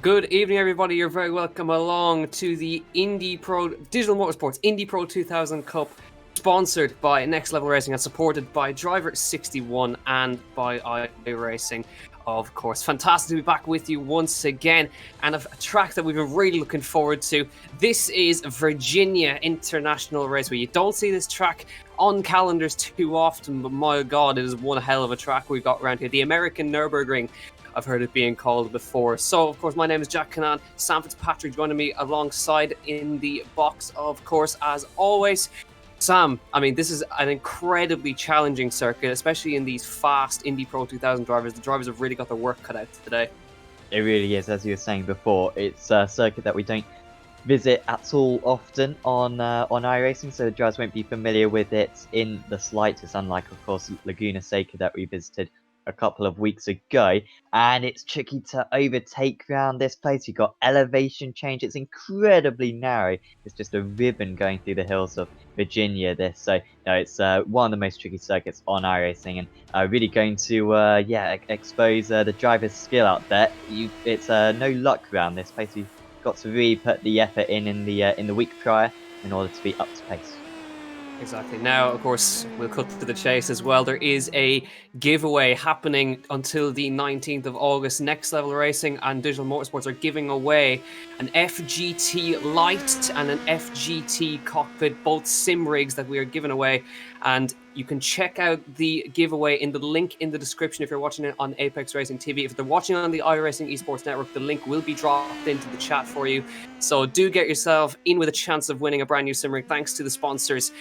Good evening, everybody. You're very welcome along to the Digital Motorsports Indy Pro 2000 Cup, sponsored by Next Level Racing and supported by Driver 61 and by iRacing, of course. Fantastic to be back with you once again, and a track that we've been really looking forward to. This is Virginia International Raceway. You don't see this track on calendars too often, but my God, it is one hell of a track we've got around here. The American Nürburgring, I've heard it being called before. So, of course, my name is Jack Cannan. Sam Fitzpatrick joining me alongside in the box, of course, as always. Sam, I mean, this is an incredibly challenging circuit, especially in these fast Indy Pro 2000 drivers. The drivers have really got their work cut out today. It really is, as you were saying before. It's a circuit that we don't visit at all often on iRacing, so the drivers won't be familiar with it in the slightest, unlike, of course, Laguna Seca that we visited a couple of weeks ago. And it's tricky to overtake around this place. You've got elevation change. It's incredibly narrow. It's just a ribbon going through the hills of Virginia, this. So, it's one of the most tricky circuits on iRacing, and really going to expose the driver's skill out there. It's no luck around this place. You've got to really put the effort in the week prior in order to be up to pace. Exactly. Now, of course, we'll cut to the chase as well. There is a giveaway happening until the 19th of August. Next Level Racing and Digital Motorsports are giving away an FGT Lite and an FGT Cockpit, both sim rigs that we are giving away. And you can check out the giveaway in the link in the description if you're watching it on Apex Racing TV. If they're watching on the iRacing Esports Network, the link will be dropped into the chat for you. So do get yourself in with a chance of winning a brand new sim rig thanks to the sponsors,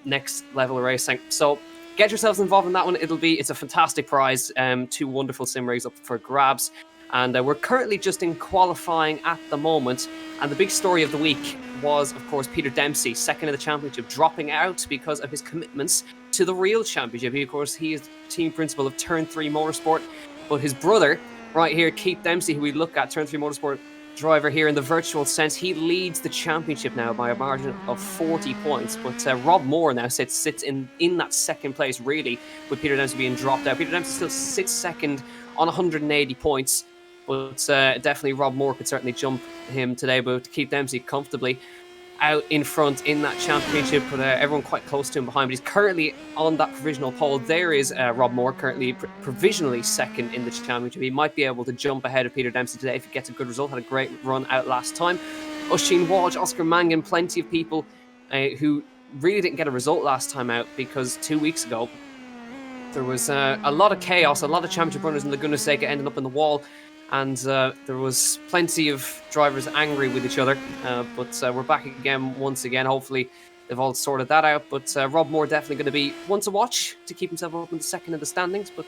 Next Level Racing. So get yourselves involved in that one. It's a fantastic prize. Two wonderful sim rigs up for grabs. And we're currently just in qualifying at the moment. And the big story of the week was, of course, Peter Dempsey, second in the championship, dropping out because of his commitments to the real championship. He is team principal of Turn 3 Motorsport. But his brother, right here, Keith Dempsey, who we look at, Turn 3 Motorsport driver here in the virtual sense, he leads the championship now by a margin of 40 points. But Rob Moore now sits in that second place, really, with Peter Dempsey being dropped out. Peter Dempsey still sits second on 180 points. But definitely Rob Moore could certainly jump him today, but to keep Dempsey comfortably out in front in that championship, but everyone quite close to him behind. But he's currently on that provisional pole. There is Rob Moore, currently provisionally second in the championship. He might be able to jump ahead of Peter Dempsey today if he gets a good result. Had a great run out last time. Oisin Walsh, Oscar Mangan, plenty of people who really didn't get a result last time out, because 2 weeks ago there was a lot of chaos, a lot of championship runners in Laguna Seca ending up in the wall. And there was plenty of drivers angry with each other. But we're back again once again. Hopefully they've all sorted that out. But Rob Moore definitely going to be one to watch to keep himself up in the second of the standings. But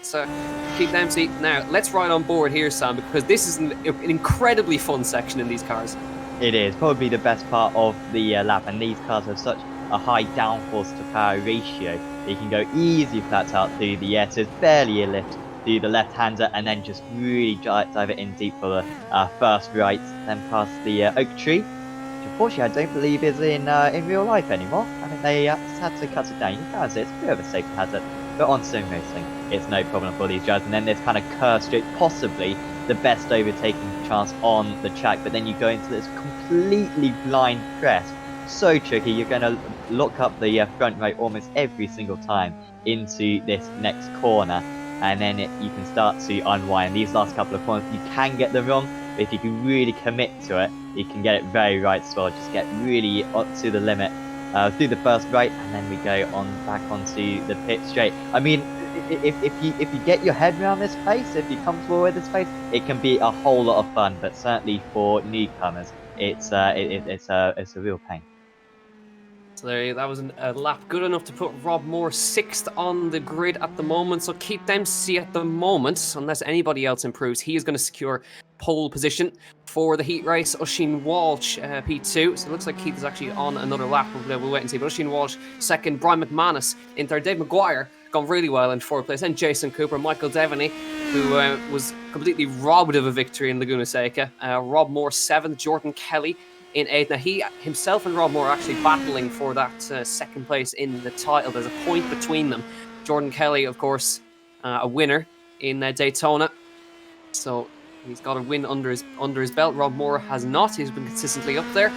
Keith Dempsey. Now, let's ride on board here, Sam, because this is an incredibly fun section in these cars. It is probably the best part of the lap, and these cars have such a high downforce to power ratio. You can go easy flat out through the air, so it's barely a lift to the left-hander, and then just really dive it in deep for the first right, then past the oak tree, which unfortunately I don't believe is in real life anymore. I think they had to cut it down. You can say it's a bit of a safety hazard, but on sim racing, it's no problem for these drivers. And then this kind of curve straight, possibly the best overtaking chance on the track, but then you go into this completely blind crest. So tricky. You're going to lock up the front right almost every single time into this next corner. And then you can start to unwind. These last couple of corners, you can get them wrong, but if you can really commit to it, you can get it very right as well. Just get really up to the limit through the first right, and then we go back onto the pit straight. I mean, if you get your head around this place, if you're comfortable with this place, it can be a whole lot of fun. But certainly for newcomers, it's a real pain. So that was a lap good enough to put Rob Moore 6th on the grid at the moment. So Keith Dempsey at the moment, unless anybody else improves, he is going to secure pole position for the heat race. Oisin Walsh, P2. So it looks like Keith is actually on another lap. We'll wait and see. But Oisin Walsh, second. Brian McManus in third. Dave Maguire gone really well in fourth place. And Jason Cooper, Michael Devaney, who was completely robbed of a victory in Laguna Seca. Rob Moore, 7th. Jordan Kelly in 8th. Now, he himself and Rob Moore are actually battling for that second place in the title. There's a point between them. Jordan Kelly, of course, a winner in Daytona. So He's got a win under his belt. Rob Moore has not. He's been consistently up there.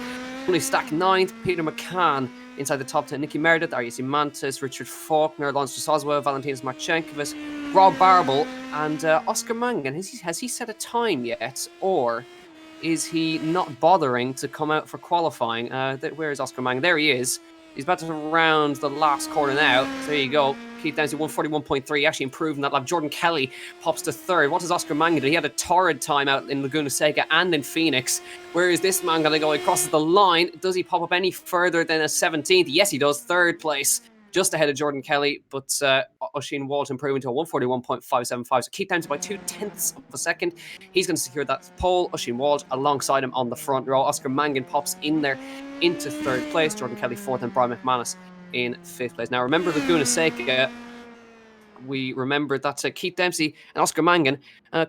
Tony Stack 9th, Peter McCann inside the top 10. Nicky Meredith, Ariasi Mantis, Richard Faulkner, Lawrence Drosozwa, Valentinas Marchenkovic, Rob Barble, and Oscar Mangan. Has he set a time yet, or is he not bothering to come out for qualifying? Where is Oscar Mangan? There he is. He's about to round the last corner now. There you go. Keith Dempsey 141.3, actually improving that lap. Jordan Kelly pops to 3rd. What does Oscar Mangan do? He had a torrid time out in Laguna Seca and in Phoenix. Where is this man going to go? He crosses the line. Does he pop up any further than a 17th? Yes, he does. 3rd place. Just ahead of Jordan Kelly, but Oisin Walsh improving to a 141.575. So Keith Dempsey by 0.2 of a second. He's going to secure that pole. Oisin Walsh alongside him on the front row. Oscar Mangan pops in there into 3rd place. Jordan Kelly 4th and Brian McManus in 5th place. Now remember Laguna Seca. We remember that Keith Dempsey and Oscar Mangan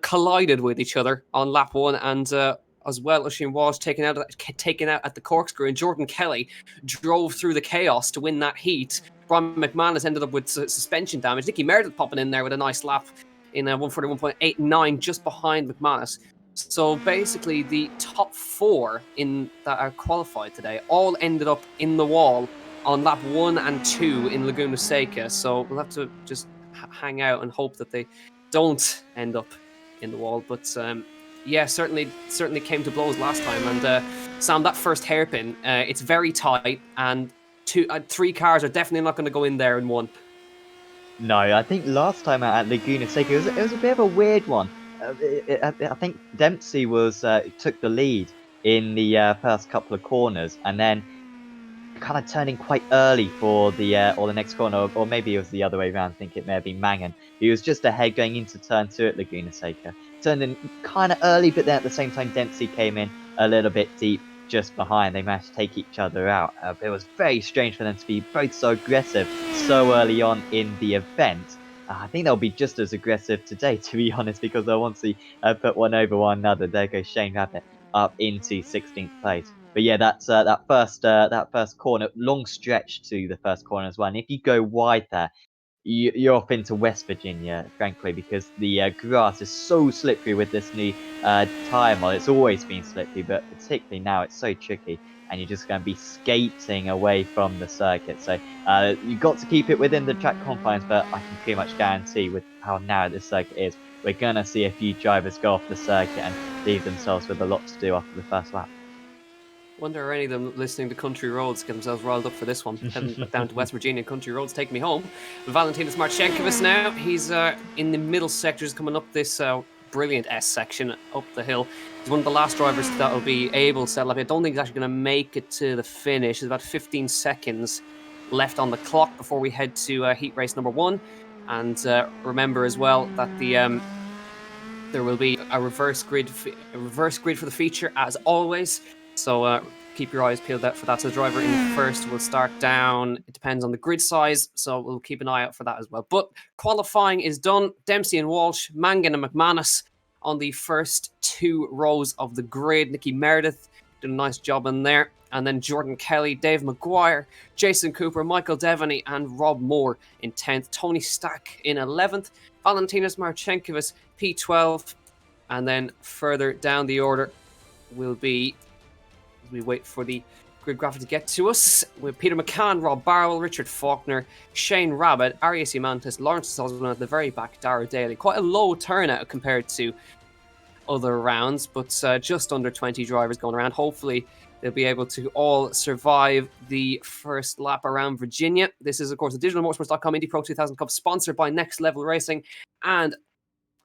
collided with each other on lap 1, and as well, Oisin Walsh taken out at the corkscrew, and Jordan Kelly drove through the chaos to win that heat. Brian McManus ended up with suspension damage. Nicky Meredith popping in there with a nice lap in 141.89, just behind McManus. So basically, the top 4 that are qualified today all ended up in the wall on lap 1 and 2 in Laguna Seca. So we'll have to just hang out and hope that they don't end up in the wall. But yeah, certainly came to blows last time. And Sam, that first hairpin, it's very tight, and 3 cars are definitely not going to go in there in one. No, I think last time out at Laguna Seca, it was a bit of a weird one. I think Dempsey took the lead in the first couple of corners, and then kind of turning quite early for the next corner, or maybe it was the other way around. I think it may have been Mangan. He was just ahead going into turn 2 at Laguna Seca. Turned in kind of early, but then at the same time Dempsey came in a little bit deep just behind. They managed to take each other out. It was very strange for them to be both so aggressive so early on in the event. I think they'll be just as aggressive today, to be honest, because they'll want to put one over one another. There goes Shane Rabbit up into 16th place. But yeah, that's that first corner, long stretch to the first corner as well. And if you go wide there, you're off into West Virginia, frankly, because the grass is so slippery with this new tyre mod. It's always been slippery, but particularly now it's so tricky, and you're just going to be skating away from the circuit. So you've got to keep it within the track confines, but I can pretty much guarantee with how narrow this circuit is, we're going to see a few drivers go off the circuit and leave themselves with a lot to do after the first lap. Wonder are any of them listening to Country Roads get themselves riled up for this one. Heading down to West Virginia, Country Roads take me home. Valentinas Marchenkovic now. He's in the middle sectors coming up this brilliant S section up the hill. He's one of the last drivers that will be able to settle up. I don't think he's actually going to make it to the finish. There's about 15 seconds left on the clock before we head to heat race number 1. And remember as well that there will be a reverse grid for the feature as always. So keep your eyes peeled out for that. So the driver in first will start down. It depends on the grid size, so we'll keep an eye out for that as well. But qualifying is done. Dempsey and Walsh, Mangan and McManus on the first 2 rows of the grid. Nicky Meredith did a nice job in there. And then Jordan Kelly, Dave Maguire, Jason Cooper, Michael Devaney, and Rob Moore in 10th. Tony Stack in 11th. Valentinas Marchenkovic, P12. And then further down the order will be, we wait for the grid graphic to get to us, with Peter McCann, Rob Barwell, Richard Faulkner, Shane Rabbit, Ariasi Mantis, Lawrence Drosozwa at the very back, Dara Daly. Quite a low turnout compared to other rounds, but just under 20 drivers going around. Hopefully they'll be able to all survive the first lap around Virginia. This is, of course, the digitalmotorsports.com Indy Pro 2000 Cup, sponsored by Next Level Racing and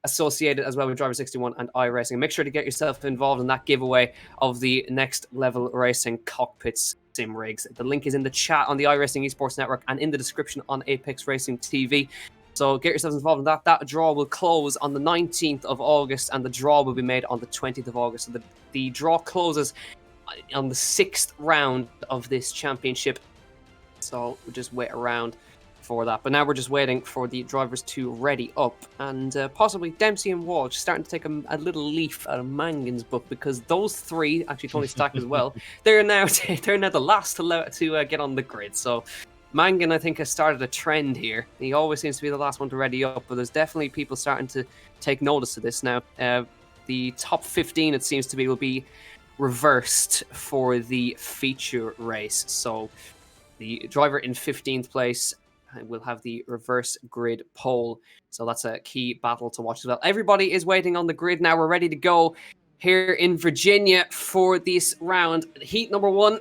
associated as well with Driver 61 and iRacing. Make sure to get yourself involved in that giveaway of the Next Level Racing Cockpits sim rigs. The link is in the chat on the iRacing Esports Network and in the description on Apex Racing TV. So get yourselves involved in that. That draw will close on the 19th of August, and the draw will be made on the 20th of August. So the draw closes on the 6th round of this championship. So we'll just wait around for that. But now we're just waiting for the drivers to ready up, and possibly Dempsey and Walsh starting to take a little leaf out of Mangan's book, because those 3, actually Tony Stack as well, they're now the last to get on the grid. So Mangan, I think, has started a trend here. He always seems to be the last one to ready up, but there's definitely people starting to take notice of this now. the top 15, it seems to be, will be reversed for the feature race. So the driver in 15th place will have the reverse grid pole. So that's a key battle to watch as well. Everybody is waiting on the grid now. We're ready to go here in Virginia for this round. Heat number 1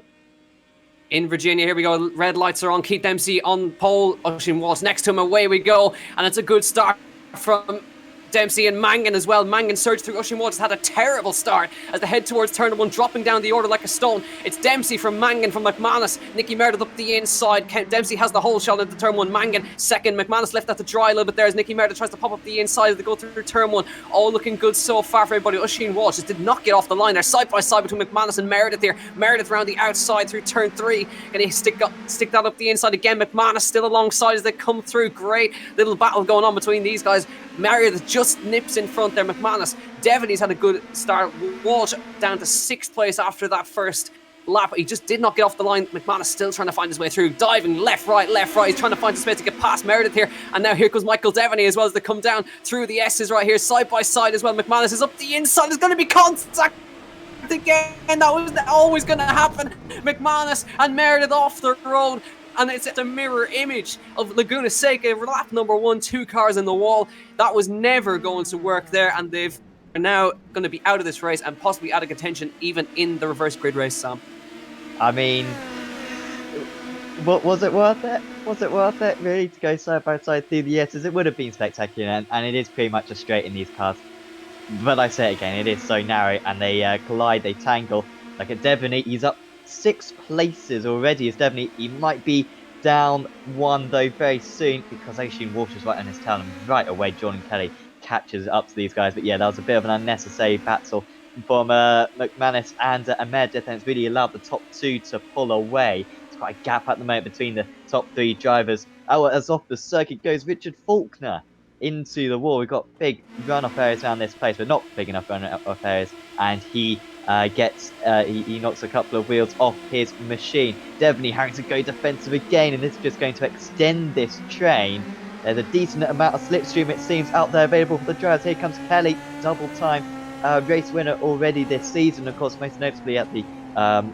in Virginia. Here we go. Red lights are on. Keith Dempsey on pole. Oisin Walsh next to him. Away we go. And it's a good start from Dempsey and Mangan as well. Mangan surged through. Oisin Walsh has had a terrible start as they head towards turn 1, dropping down the order like a stone. It's Dempsey from Mangan from McManus. Nicky Meredith up the inside. Dempsey has the whole shot into turn 1. Mangan second. McManus left that to dry a little bit there as Nicky Meredith tries to pop up the inside as they go through turn 1. All looking good so far for everybody. Oisin Walsh just did not get off the line. They're side by side between McManus and Meredith here. Meredith round the outside through turn 3. Can he stick that up the inside again? McManus still alongside as they come through. Great little battle going on between these guys. Meredith just nips in front there. McManus. Devaney's had a good start. Walsh down to 6th place after that first lap. He just did not get off the line. McManus still trying to find his way through. Diving left, right. He's trying to find his space to get past Meredith here. And now here comes Michael Devaney as well as they come down through the S's right here, side by side as well. McManus is up the inside. There's going to be contact again. That was always going to happen. McManus and Meredith off the road. And it's a mirror image of Laguna Seca, lap number 1, 2 cars in the wall. That was never going to work there, and they've are now going to be out of this race and possibly out of contention even in the reverse grid race, Sam. I mean, was it worth it? Was it worth it, really, to go side by side through the S's? It would have been spectacular, and it is pretty much a straight in these cars. But I say it again, it is so narrow, and they collide, they tangle. Like at Devaney, he's up 6 places already as Devaney. He might be down 1 though very soon because Oisin Walsh is right on his tail, and right away Jordan Kelly catches up to these guys. But yeah, that was a bit of an unnecessary battle from McManus and Meredith, and it's really allowed the top 2 to pull away. It's quite a gap at the moment between the top 3 drivers. Oh, as off the circuit goes Richard Faulkner into the wall. We've got big runoff areas around this place, but not big enough runoff areas, and he he knocks a couple of wheels off his machine. Devaney having to go defensive again, and this is just going to extend this train. There's a decent amount of slipstream, it seems, out there available for the drivers. Here comes Kelly, double time race winner already this season. Of course, most notably at the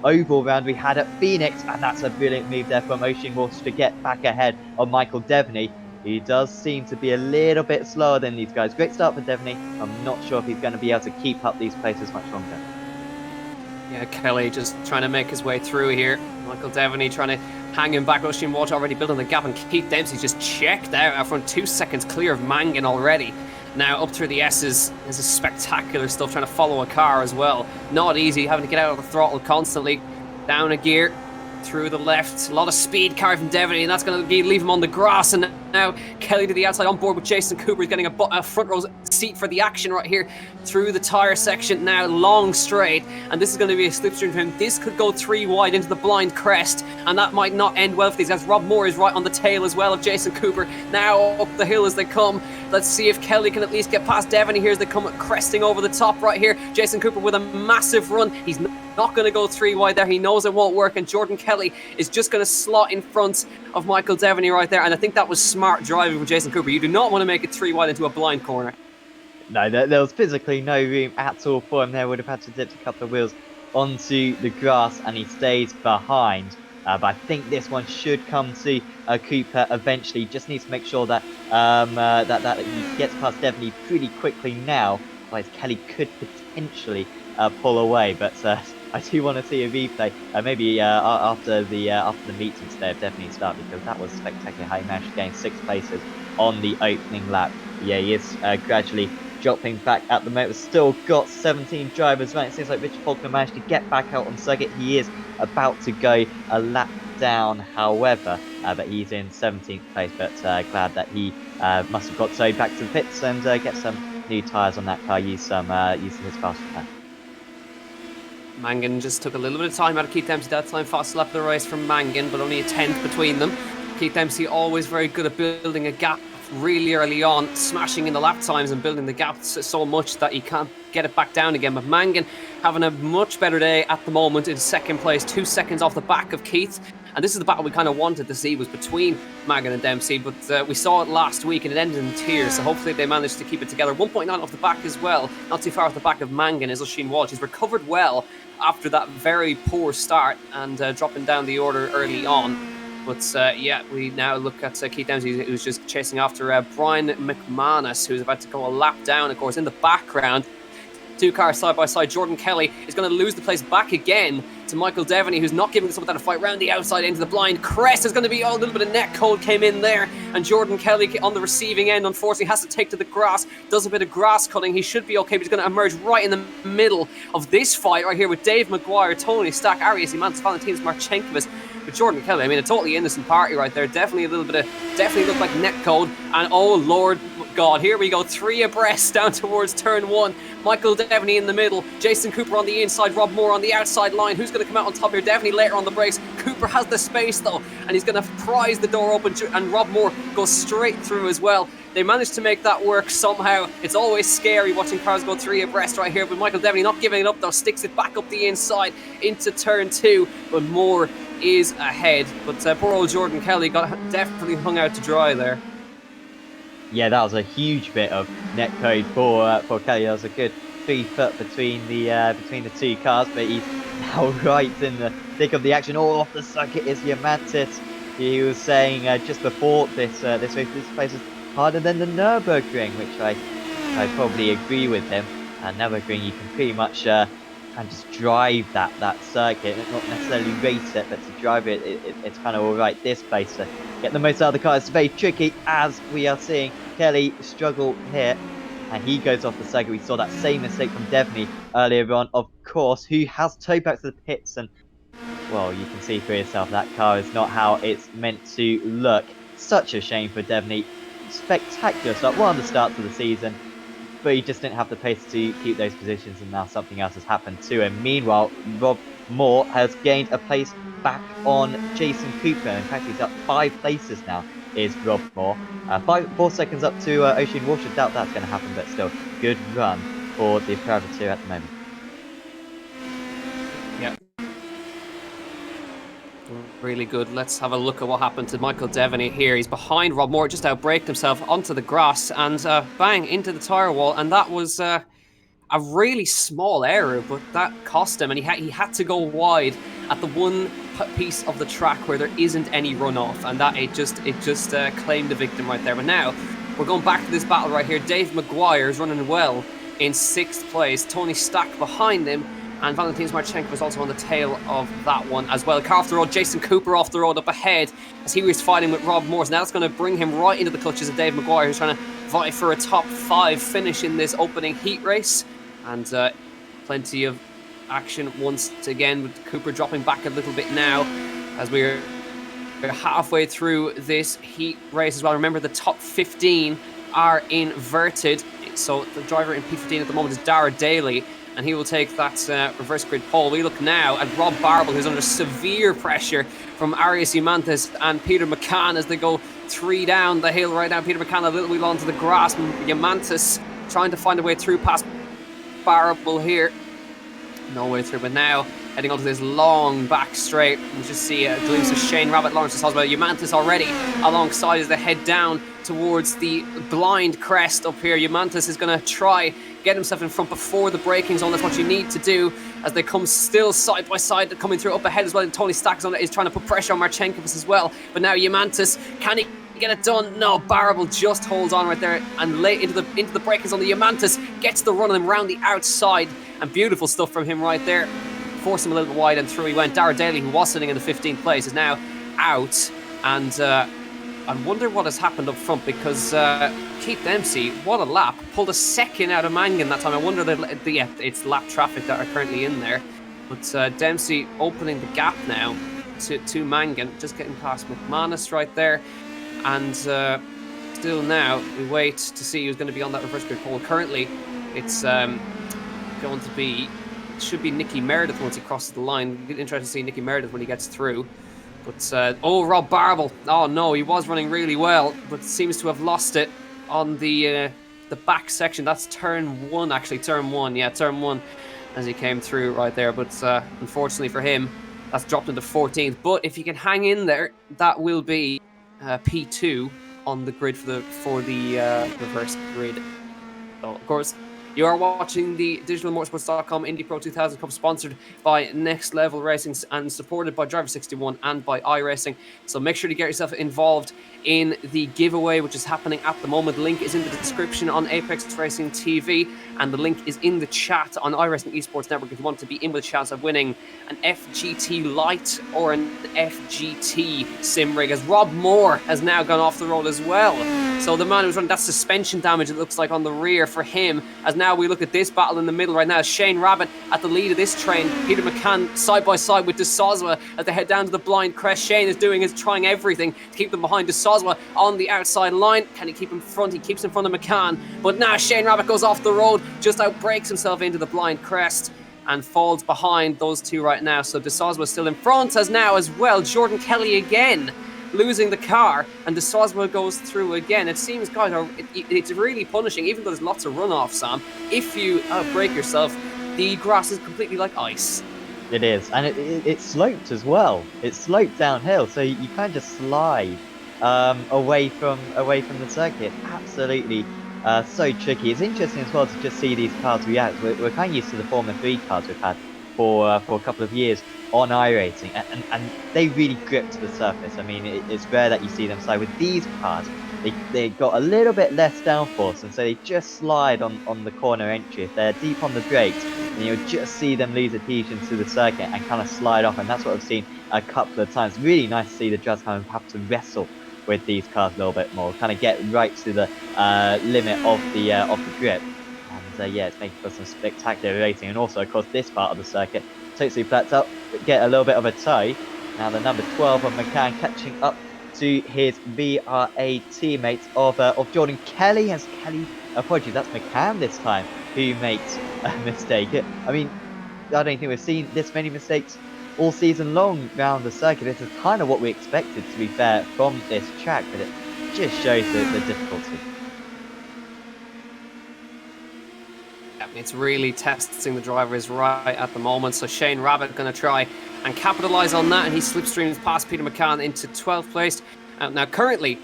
oval round we had at Phoenix, and that's a brilliant move there from Oisin Walsh to get back ahead of Michael Devaney. He does seem to be a little bit slower than these guys. Great start for Devaney. I'm not sure if he's going to be able to keep up these places much longer. Yeah, Kelly just trying to make his way through here. Michael Devaney trying to hang him back. Oisin Walsh already building the gap, and Keith Dempsey's just checked out front, 2 seconds clear of Mangan already. Now up through the S's, this is spectacular stuff, trying to follow a car as well. Not easy, having to get out of the throttle constantly. Down a gear, through the left, a lot of speed car from Devaney, and that's going to leave him on the grass. And now Kelly to the outside on board with Jason Cooper. He's getting a front row seat for the action right here through the tyre section. Now long straight, and this is going to be a slipstream for him. This could go 3 wide into the blind crest, and that might not end well for these guys. Rob Moore is right on the tail as well of Jason Cooper. Now up the hill as they come. Let's see if Kelly can at least get past Devaney here as they come cresting over the top right here. Jason Cooper with a massive run. He's not going to go 3 wide there. He knows it won't work, and Jordan Kelly is just going to slot in front of Michael Devaney right there. And I think that was smart driving from Jason Cooper. You do not want to make it 3 wide into a blind corner. No, there was physically no room at all for him there. Would have had to dip a couple of wheels onto the grass, and he stays behind. But I think this one should come to Cooper eventually. Just needs to make sure that that he gets past Devaney pretty quickly now. Otherwise, Kelly could potentially pull away. But I do want to see a replay, maybe after the meeting today of Devaney's start, because that was spectacular how he managed to gain 6 places on the opening lap. Yeah, he is gradually dropping back at the moment. Still got 17 drivers running. It seems like Richard Faulkner managed to get back out on circuit. He is about to go a lap down, however, but he's in 17th place. But glad that he must have got towed back to the pits and get some new tyres on that car. Use his faster car. Mangan just took a little bit of time out of Keith Dempsey that time. Fast lap of the race from Mangan, but only a 10th between them. Keith Dempsey always very good at building a gap really early on, smashing in the lap times and building the gap so much that he can't get it back down again. But Mangan having a much better day at the moment in 2nd place, 2 seconds off the back of Keith. And this is the battle we kind of wanted to see, was between Mangan and Dempsey, but we saw it last week and it ended in tears, so hopefully they managed to keep it together. 1.9 off the back as well, not too far off the back of Mangan is Oisin Walsh. He's recovered well after that very poor start and dropping down the order early on. But yeah, we now look at Keith Dempsey, who's just chasing after Brian McManus, who's about to go a lap down, of course, in the background. 2 cars side by side. Jordan Kelly is going to lose the place back again to Michael Devaney, who's not giving this up without a fight round the outside into the blind. Crest is going to be a little bit of net code came in there, and Jordan Kelly on the receiving end, unfortunately, has to take to the grass. Does a bit of grass cutting. He should be okay, but he's going to emerge right in the middle of this fight right here with Dave McGuire, Tony Stack, Arias Imantas, Valentinas Marchenkovas. But Jordan Kelly, I mean, a totally innocent party right there. Definitely looked like net code. And oh Lord God, here we go, 3 abreast down towards turn 1. Michael Devaney in the middle, Jason Cooper on the inside, Rob Moore on the outside line. Who's going to come out on top here? Devaney later on the brakes. Cooper has the space though, and he's going to prise the door open, and Rob Moore goes straight through as well. They managed to make that work somehow. It's always scary watching cars go 3 abreast right here, but Michael Devaney not giving it up though, sticks it back up the inside into turn 2, but Moore is ahead. But poor old Jordan Kelly got definitely hung out to dry there. Yeah, that was a huge bit of net code for Kelly. There was a good 3 foot between the 2 cars, but he's now right in the thick of the action. All off the circuit is Diamantis. He was saying just before this race, this place is harder than the Nürburgring, which I probably agree with him. Nürburgring, you can pretty much and just drive that circuit, not necessarily race it, but to drive it, it's kind of alright. This place to get the most out of the car is very tricky, as we are seeing Kelly struggle here, and he goes off the circuit. We saw that same mistake from Devaney earlier on, of course, who has towed back to the pits, and well, you can see for yourself that car is not how it's meant to look. Such a shame for Devaney. Spectacular start, one of the starts of the season, but he just didn't have the pace to keep those positions, and now something else has happened to him. Meanwhile, Rob Moore has gained a place back on Jason Cooper. In fact, he's up 5 places now, is Rob Moore. 4 seconds up to Oisin Walsh. I doubt that's going to happen, but still, good run for the Privateer at the moment. Yep. Really good. Let's have a look at what happened to Michael Devaney here. He's behind Rob Moore, just outbraked himself onto the grass and bang into the tyre wall. And that was a really small error, but that cost him. And he had to go wide at the one piece of the track where there isn't any runoff, and that it just claimed the victim right there. But now we're going back to this battle right here. Dave McGuire is running well in 6th place. Tony Stack behind him. And Valentinas Marchenkovas was also on the tail of that one as well. Car off the road, Jason Cooper off the road up ahead as he was fighting with Rob Moore. Now that's going to bring him right into the clutches of Dave McGuire, who's trying to vie for a top 5 finish in this opening heat race. And plenty of action once again, with Cooper dropping back a little bit now as we're halfway through this heat race as well. Remember, the top 15 are inverted. So the driver in P15 at the moment is Dara Daly, and he will take that reverse grid pole. We look now at Rob Barble, who's under severe pressure from Arias Imantas and Peter McCann as they go 3 down the hill right now. Peter McCann a little wheel onto the grass, and Imantas trying to find a way through past Barble here. No way through, but now heading onto this long back straight. You just see a glimpse of Shane Rabbit, Lawrence Hoswell, Imantas already alongside as they head down towards the blind crest up here. Imantas is going to try get himself in front before the braking zone. That's what you need to do as they come still side by side, coming through up ahead as well. And Tony Stack is trying to put pressure on Marchenkovas as well. But now Imantas, can he get it done? No, Barable just holds on right there and late into the braking zone. The Imantas gets the run on him round the outside, and beautiful stuff from him right there. Forced him a little bit wide and through he went. Dara Daly, who was sitting in the 15th place, is now out, and I wonder what has happened up front, because Keith Dempsey, what a lap, pulled a second out of Mangan that time. I wonder it's lap traffic that are currently in there, but Dempsey opening the gap now to Mangan, just getting past McManus right there, and still now we wait to see who's going to be on that reverse grid pole. Currently it's going to be, should be Nicky Meredith once he crosses the line. It'd be interesting to see Nicky Meredith when he gets through. But, oh, Rob Barble. Oh, no, he was running really well, but seems to have lost it on the back section. That's turn 1, actually. Turn 1, yeah, turn 1 as he came through right there. But unfortunately for him, That's dropped into 14th. But if you can hang in there, that will be P2 on the grid for the reverse grid. So, of course, you are watching the digitalmotorsports.com Indy Pro 2000 Cup, sponsored by Next Level Racing and supported by Driver 61 and by iRacing. So make sure to get yourself involved in the giveaway, which is happening at the moment. The link is in the description on Apex Racing TV, and the link is in the chat on iRacing Esports Network if you want to be in with a chance of winning an FGT Lite or an FGT sim rig, as Rob Moore has now gone off the road as well. So the man who's running that suspension damage, it looks like, on the rear for him, as now we look at this battle in the middle right now. Shane Rabbit at the lead of this train. Peter McCann side by side with De Soswa as they head down to the blind crest. Shane is trying everything to keep them behind De Soswa on the outside line. Can he keep him front? He keeps in front of McCann. But now Shane Rabbit goes off the road, just outbreaks himself into the blind crest and falls behind those two right now. So De Soswa still in front as well. Jordan Kelly again losing the car, and De Soswa goes through again. It seems, guys, it's really punishing, even though there's lots of runoff, Sam. If you break yourself, the grass is completely like ice. It is, and it's sloped as well. It's sloped downhill, so you kind of just slide away from the circuit. Absolutely so tricky. It's interesting as well to just see these cars react. We're kind of used to the Formula 3 cars we've had for a couple of years on iRacing, and they really grip to the surface. I mean, it's rare that you see them slide. With these cars, they got a little bit less downforce, and so they just slide on the corner entry. If they're deep on the brakes, then you'll just see them lose adhesion to the circuit and kind of slide off, and that's what I've seen a couple of times. Really nice to see the drivers kind of have to wrestle with these cars a little bit more, kind of get right to the limit of the grip. And yeah, it's making for some spectacular racing. And also, of course, this part of the circuit totally flats up, but get a little bit of a tow. Now the number 12 of McCann catching up to his VRA teammates of Jordan Kelly. As Kelly, apologies, that's McCann this time who makes a mistake. I mean, I don't think we've seen this many mistakes all season long around the circuit. This is kind of what we expected, to be fair, from this track, but it just shows the difficulty. It's really testing the drivers right at the moment. So Shane Rabbit going to try and capitalise on that, and he slipstreams past Peter McCann into 12th place. Now, currently,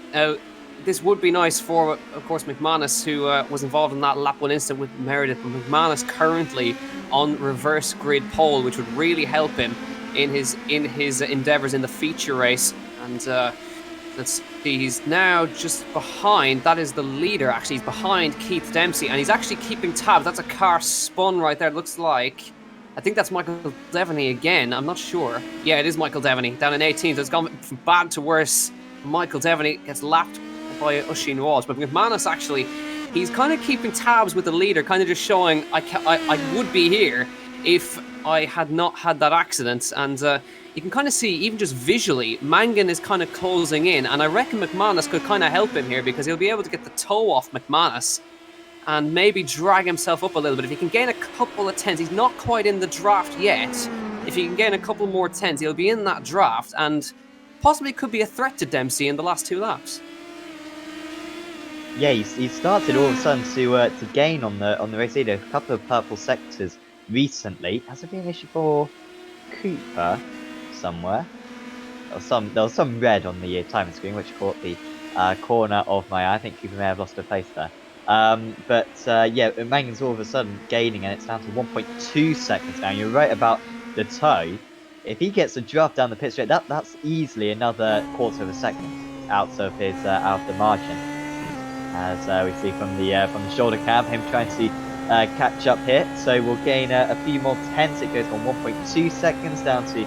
this would be nice for, of course, McManus, who was involved in that lap 1 incident with Meredith. But McManus currently on reverse grid pole, which would really help him in his endeavours in the feature race. And let's see, he's now just behind. That is the leader, actually. He's behind Keith Dempsey, and he's actually keeping tabs. That's a car spun right there. It looks like, I think that's Michael Devaney again. I'm not sure. Yeah, it is Michael Devaney down in 18th. It's gone from bad to worse. Michael Devaney gets lapped by Oisin Walsh. But McManus, actually, he's kind of keeping tabs with the leader, kind of just showing I would be here if I had not had that accident. And you can kind of see, even just visually, Mangan is kind of closing in, and I reckon McManus could kind of help him here, because he'll be able to get the toe off McManus and maybe drag himself up a little bit. If he can gain a couple of tenths, he's not quite in the draft yet. If he can gain a couple more tenths, he'll be in that draft and possibly could be a threat to Dempsey in the last 2 laps. Yeah, he started all of a sudden to gain on the race leader. A couple of purple sectors recently. Has there been an issue for Cooper somewhere? There was some red on the timing screen which caught the corner of my eye. I think Cooper may have lost a place there. Yeah, Mangan's all of a sudden gaining, and it's down to 1.2 seconds now. You're right about the toe. If he gets a draft down the pit straight, that's easily another quarter of a second out of the margin. As we see from the shoulder cam, him trying to catch up here. So we'll gain a few more tenths. It goes from 1.2 seconds down to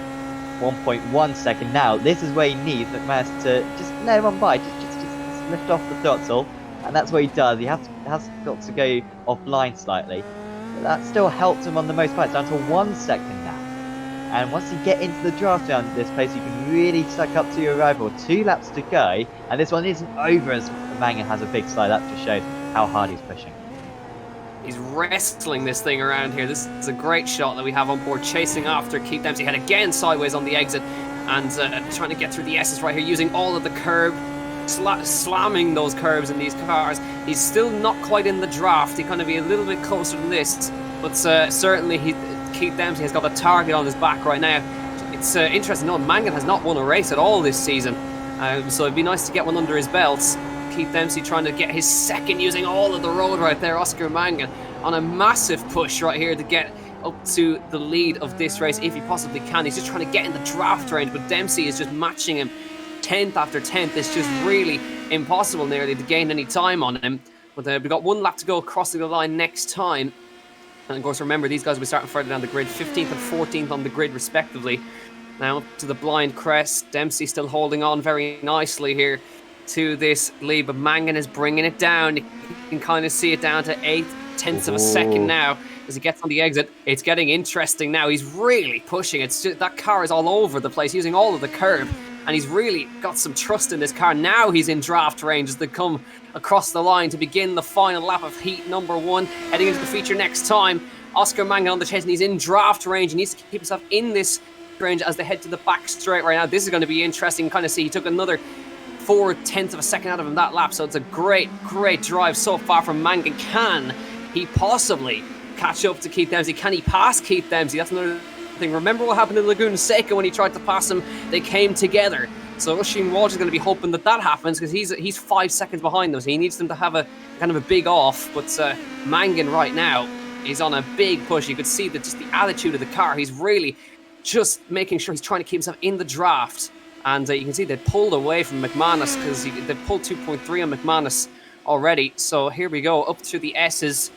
1.1 second. Now this is where he needs McManus to just let him on by, just lift off the throttle, and that's what he does. He has got to go offline slightly, but that still helps him on the most part. It's down to 1 second now. And once you get into the draft round this place, you can really suck up to your rival. 2 laps to go, and this one isn't over as Mangan has a big slide. That just shows how hard he's pushing. He's wrestling this thing around here. This is a great shot that we have on board, chasing after Keith Dempsey. Head again sideways on the exit, and trying to get through the S's right here, using all of the curb, slamming those curbs in these cars. He's still not quite in the draft. He kind of be a little bit closer than this, but certainly Keith Dempsey has got a target on his back right now. it's interesting. No, Mangan has not won a race at all this season, so it'd be nice to get one under his belt. Keith Dempsey trying to get his second using all of the road right there. Oscar Mangan on a massive push right here to get up to the lead of this race if he possibly can. He's just trying to get in the draft range, but Dempsey is just matching him 10th after 10th. It's just really impossible nearly to gain any time on him. But we've got one lap to go crossing the line next time. And of course, remember, these guys will be starting further down the grid, 15th and 14th on the grid respectively. Now up to the blind crest. Dempsey still holding on very nicely here to this lead, but Mangan is bringing it down. You can kind of see it down to 8/10 of a second now as he gets on the exit. It's getting interesting now. He's really pushing. It's just, that car is all over the place, using all of the curb, and he's really got some trust in this car. Now he's in draft range as they come across the line to begin the final lap of heat number 1, heading into the feature next time. Oscar Mangan on the chase, and he's in draft range. He needs to keep himself in this range as they head to the back straight right now. This is going to be interesting. Kind of see he took another 4/10 of a second out of him that lap, so it's a great drive so far from Mangan. Can he possibly catch up to Keith Dempsey? Can he pass Keith Dempsey? That's another thing. Remember what happened in Laguna Seca when he tried to pass him? They came together. So Oisin Walsh is going to be hoping that happens, because he's 5 seconds behind them, so he needs them to have a kind of a big off. But Mangan right now is on a big push. You could see that just the attitude of the car. He's really just making sure he's trying to keep himself in the draft. And you can see they pulled away from McManus, because they pulled 2.3 on McManus already. So here we go, up to the S's.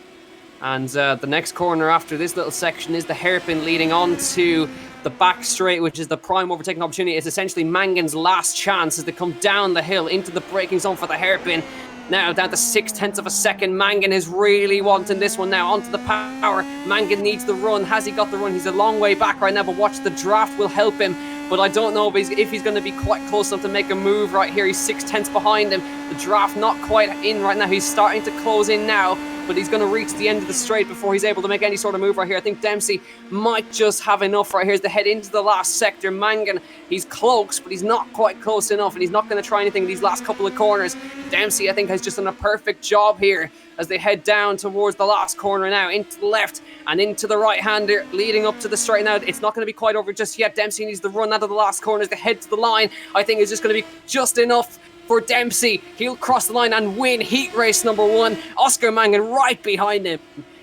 And the next corner after this little section is the hairpin leading on to the back straight, which is the prime overtaking opportunity. It's essentially Mangan's last chance as they come down the hill into the braking zone for the hairpin. Now down to 6/10 of a second. Mangan is really wanting this one now. Onto the power. Mangan needs the run. Has he got the run? He's a long way back right now, but watch, the draft will help him. But I don't know if he's going to be quite close enough to make a move right here. He's 6/10 behind him. The draft not quite in right now. He's starting to close in now, but he's going to reach the end of the straight before he's able to make any sort of move right here. I think Dempsey might just have enough right here as they head into the last sector. Mangan, he's close, but he's not quite close enough, and he's not going to try anything in these last couple of corners. Dempsey, I think, has just done a perfect job here as they head down towards the last corner now, into the left and into the right-hander, leading up to the straight. Now, it's not going to be quite over just yet. Dempsey needs to run out of the last corner as they head to the line. I think it's just going to be just enough for Dempsey. He'll cross the line and win heat race number 1. Oscar Mangan right behind him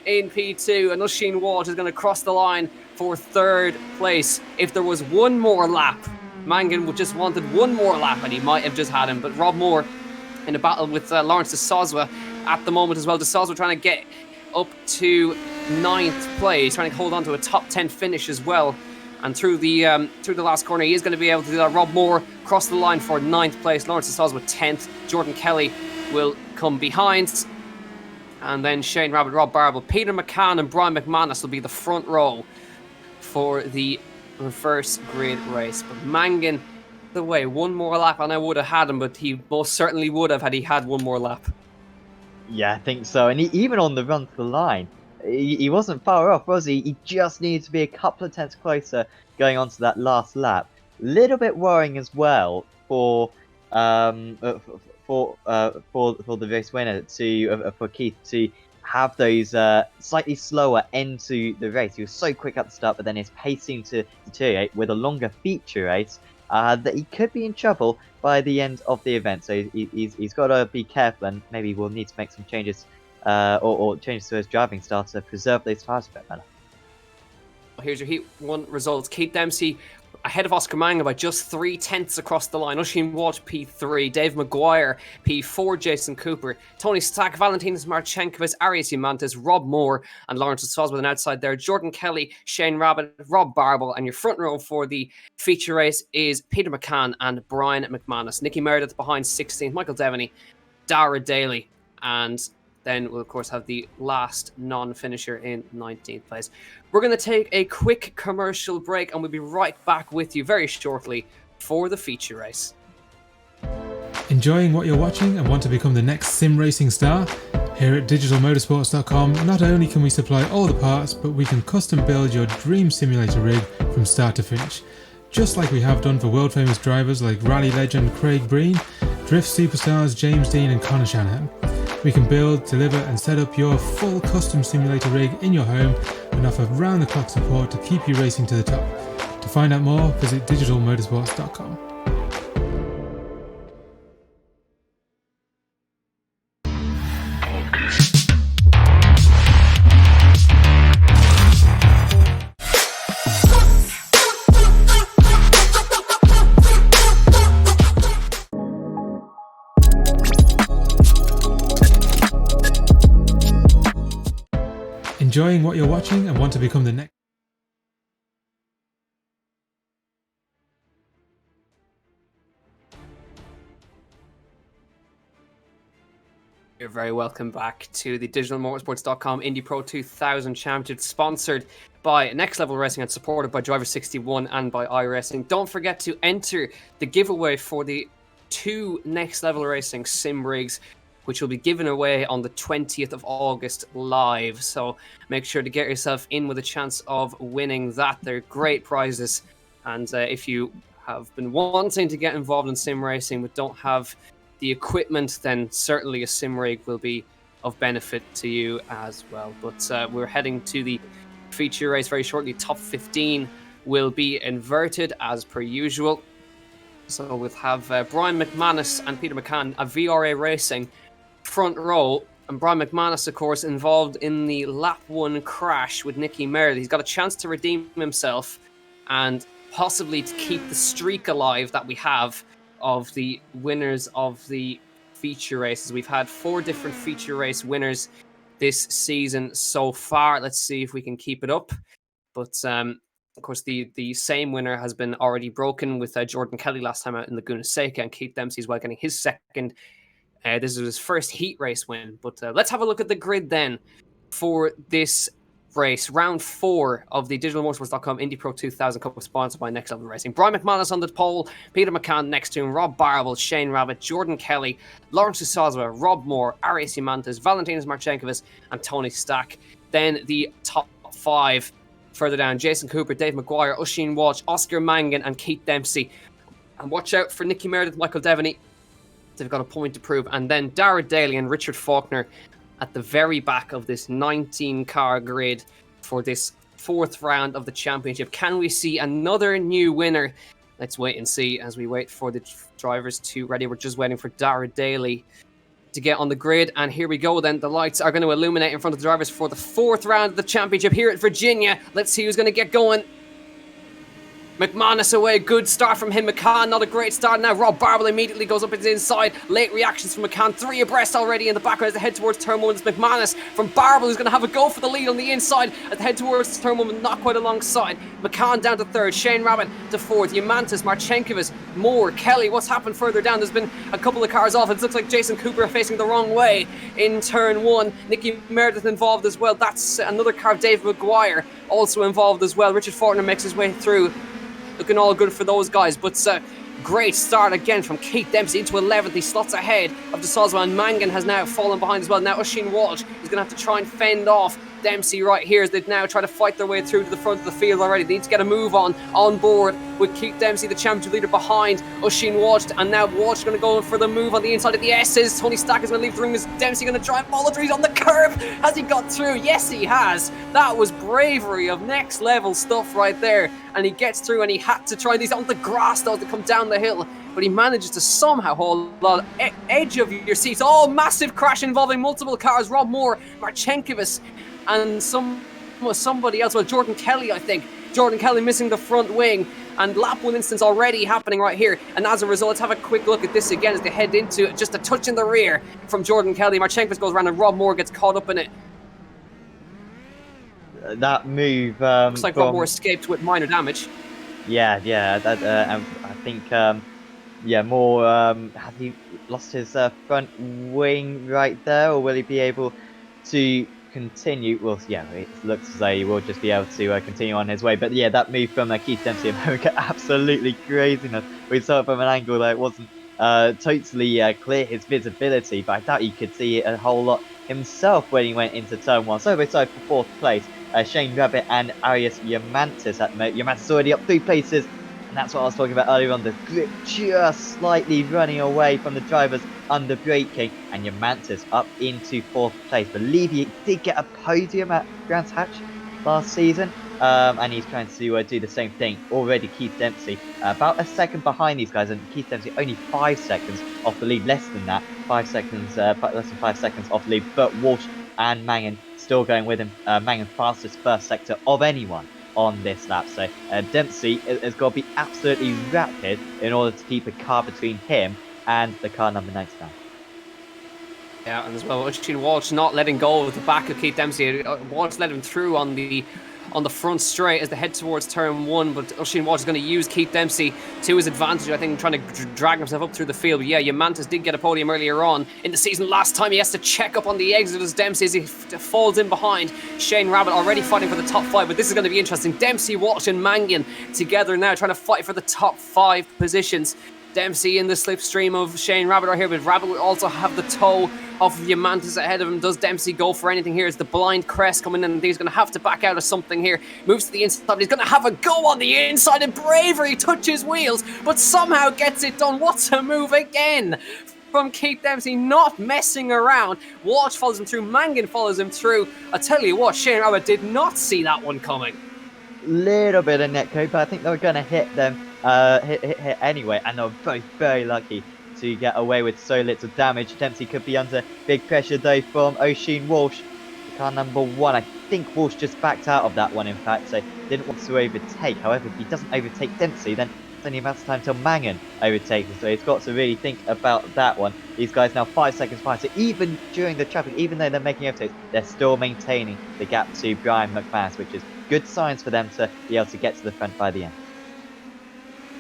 in P2, and Oisin Walsh is going to cross the line for 3rd place. If there was one more lap, Mangan would just wanted one more lap, and he might have just had him. But Rob Moore in a battle with Lawrence de Soswa at the moment as well. De Soswa trying to get up to 9th place, trying to hold on to a top 10 finish as well. And through the last corner, he is going to be able to do that. Rob Moore crossed the line for 9th place. Lawrence de Soswa 10th. Jordan Kelly will come behind. And then Shane Rabbit, Rob Barble, Peter McCann and Brian McManus will be the front row for the reverse grid race. But Mangan, the way, one more lap, and I would have had him, but he most certainly would have had he had one more lap. Yeah, I think so. And even on the run to the line, he wasn't far off, was he? He just needed to be a couple of tenths closer going on to that last lap. Little bit worrying as well for the race winner for Keith to have those slightly slower end to the race. He was so quick at the start, but then his pace seemed to deteriorate with a longer feature race. That he could be in trouble by the end of the event. So he's got to be careful, and maybe we'll need to make some changes or changes to his driving style to preserve those tires a bit better. Here's your Heat 1 results. Keith Dempsey ahead of Oscar Mangan by just 3/10 across the line. Oisin Walsh P3, Dave Maguire P4, Jason Cooper, Tony Stack, Valentinas Marchenkovic, Arias Humantis, Rob Moore and Lawrence de Soswa with an outside there. Jordan Kelly, Shane Rabbit, Rob Barble, and your front row for the feature race is Peter McCann and Brian McManus. Nicky Meredith behind 16th, Michael Devaney, Dara Daly, and then we'll, of course, have the last non-finisher in 19th place. We're going to take a quick commercial break, and we'll be right back with you very shortly for the feature race. Enjoying what you're watching and want to become the next sim racing star? Here at digitalmotorsports.com, not only can we supply all the parts, but we can custom build your dream simulator rig from start to finish. Just like we have done for world famous drivers like rally legend Craig Breen, drift superstars James Dean and Conor Shanahan. We can build, deliver and set up your full custom simulator rig in your home and offer round-the-clock support to keep you racing to the top. To find out more, visit digitalmotorsports.com. Enjoying what you're watching and want to become the next? You're very welcome back to the digitalmotorsports.com Indy Pro 2000 Championship, sponsored by Next Level Racing and supported by Driver 61 and by iRacing. Don't forget to enter the giveaway for the 2 Next Level Racing sim rigs, which will be given away on the 20th of August live. So make sure to get yourself in with a chance of winning that. They're great prizes. And if you have been wanting to get involved in sim racing but don't have the equipment, then certainly a sim rig will be of benefit to you as well. But we're heading to the feature race very shortly. Top 15 will be inverted as per usual. So we'll have Brian McManus and Peter McCann, a VRA Racing front row, and Brian McManus, of course, involved in the lap 1 crash with Nicky Meredith. He's got a chance to redeem himself and possibly to keep the streak alive that we have of the winners of the feature races. We've had 4 different feature race winners this season so far. Let's see if we can keep it up. But of course, the same winner has been already broken with Jordan Kelly last time out in Laguna Seca, and Keith Dempsey as well getting his second. This is his first heat race win. But let's have a look at the grid then for this race. Round 4 of the digitalmotorsports.com Indy Pro 2000 Cup, sponsored by Next Level Racing. Brian McManus on the pole, Peter McCann next to him, Rob Barble, Shane Rabbit, Jordan Kelly, Lawrence Susazwa, Rob Moore, Arias Yamantas, Valentinas Marchenkovic, and Tony Stack. Then the top 5 further down: Jason Cooper, Dave McGuire, Oisin Walsh, Oscar Mangan, and Keith Dempsey. And watch out for Nicky Meredith, Michael Devaney. They've got a point to prove. And then Dara Daly and Richard Faulkner at the very back of this 19-car grid for this 4th round of the championship. Can we see another new winner? Let's wait and see as we wait for the drivers to ready. We're just waiting for Dara Daly to get on the grid. And here we go then. The lights are going to illuminate in front of the drivers for the 4th round of the championship here at Virginia. Let's see who's going to get going. McManus away, good start from him. McCann, not a great start now. Rob Barble immediately goes up into the inside. Late reactions from McCann, 3 abreast already in the background as they head towards turn 1. It's McManus from Barble who's going to have a go for the lead on the inside as they head towards turn 1, but not quite alongside. McCann down to 3rd, Shane Rabbit to 4th, Yamantas, Marchenkovic, Moore, Kelly. What's happened further down? There's been a couple of cars off. It looks like Jason Cooper facing the wrong way in turn 1. Nicky Meredith involved as well. That's another car. Dave McGuire also involved as well. Richard Faulkner makes his way through. Looking all good for those guys, but great start again from Keith Dempsey into 11th. He slots ahead of DeSalzwa, and Mangan has now fallen behind as well. Now Oisin Walsh is going to have to try and fend off Dempsey right here as they now try to fight their way through to the front of the field already. They need to get a move on board with Keith Dempsey, the championship leader, behind Oisin Walsh, and now Walsh is going to go for the move on the inside of the S's. Tony Stack is going to leave the ring. Is Dempsey going to try and follow through? He's on the curb. Has he got through? Yes, he has. That was bravery of next level stuff right there, and he gets through, and he had to try these on the grass though to come down the hill, but he manages to somehow hold on edge of your seats. Oh, massive crash involving multiple cars. Rob Moore, Marchenkovic, and somebody else. Well, Jordan Kelly, I think. Jordan Kelly missing the front wing, and lap 1 instance already happening right here. And as a result, let's have a quick look at this again as they head into it. Just a touch in the rear from Jordan Kelly. Marchenkovic goes around and Rob Moore gets caught up in it. That move looks like Rob Moore escaped with minor damage. Yeah. That I think Moore has he lost his front wing right there, or will he be able to continue? Well, yeah, it looks as though he will just be able to continue on his way. But yeah, that move from Keith Dempsey in America, absolutely craziness. We saw it from an angle that it wasn't totally clear his visibility, but I doubt he could see it a whole lot himself when he went into turn 1. So we're tied for 4th place. Shane Rabbit and Arias Yamantas at the moment. Yamantas already up 3 places, and that's what I was talking about earlier on. The grip just slightly running away from the drivers under braking, and Yamantas up into 4th place. Believe he did get a podium at Brands Hatch last season. and he's trying to do the same thing. Already Keith Dempsey about a second behind these guys, and Keith Dempsey only 5 seconds off the lead, less than that, 5 seconds, less than 5 seconds off the lead, but Walsh and Mangan still going with him. Mangan fastest first sector of anyone on this lap, so Dempsey has got to be absolutely rapid in order to keep the car between him and the car number 99. Yeah, and as well, Oisin Walsh not letting go of the back of Keith Dempsey. Walsh let him through on the front straight as they head towards turn 1, but Oisin Walsh is going to use Keith Dempsey to his advantage, I think, trying to drag himself up through the field. But yeah, Yamantas did get a podium earlier on in the season. Last time he has to check up on the exit as Dempsey as he falls in behind. Shane Rabbit already fighting for the top 5, but this is going to be interesting. Dempsey, Walsh and Mangan together now trying to fight for the top 5 positions. Dempsey in the slipstream of Shane Rabbit right here, but Rabbit will also have the toe of Yamantas ahead of him. Does Dempsey go for anything here? Is the blind crest coming in? He's going to have to back out of something here. Moves to the inside. He's going to have a go on the inside, and Bravery touches wheels, but somehow gets it done. What's a move again from Keith Dempsey, not messing around. Walsh follows him through. Mangan follows him through. I tell you what, Shane Rabbit did not see that one coming. Little bit of netcode, but I think they were going to hit them hit anyway, and they were both very lucky to get away with so little damage. Dempsey could be under big pressure though from Oisin Walsh, car number 1. I think Walsh just backed out of that one, in fact, so didn't want to overtake. However, if he doesn't overtake Dempsey, then it's only a matter of time till Mangan overtakes him, so he's got to really think about that one. These guys now 5 seconds behind, so even during the traffic, even though they're making overtakes, they're still maintaining the gap to Brian McManus, which is good signs for them to be able to get to the front by the end.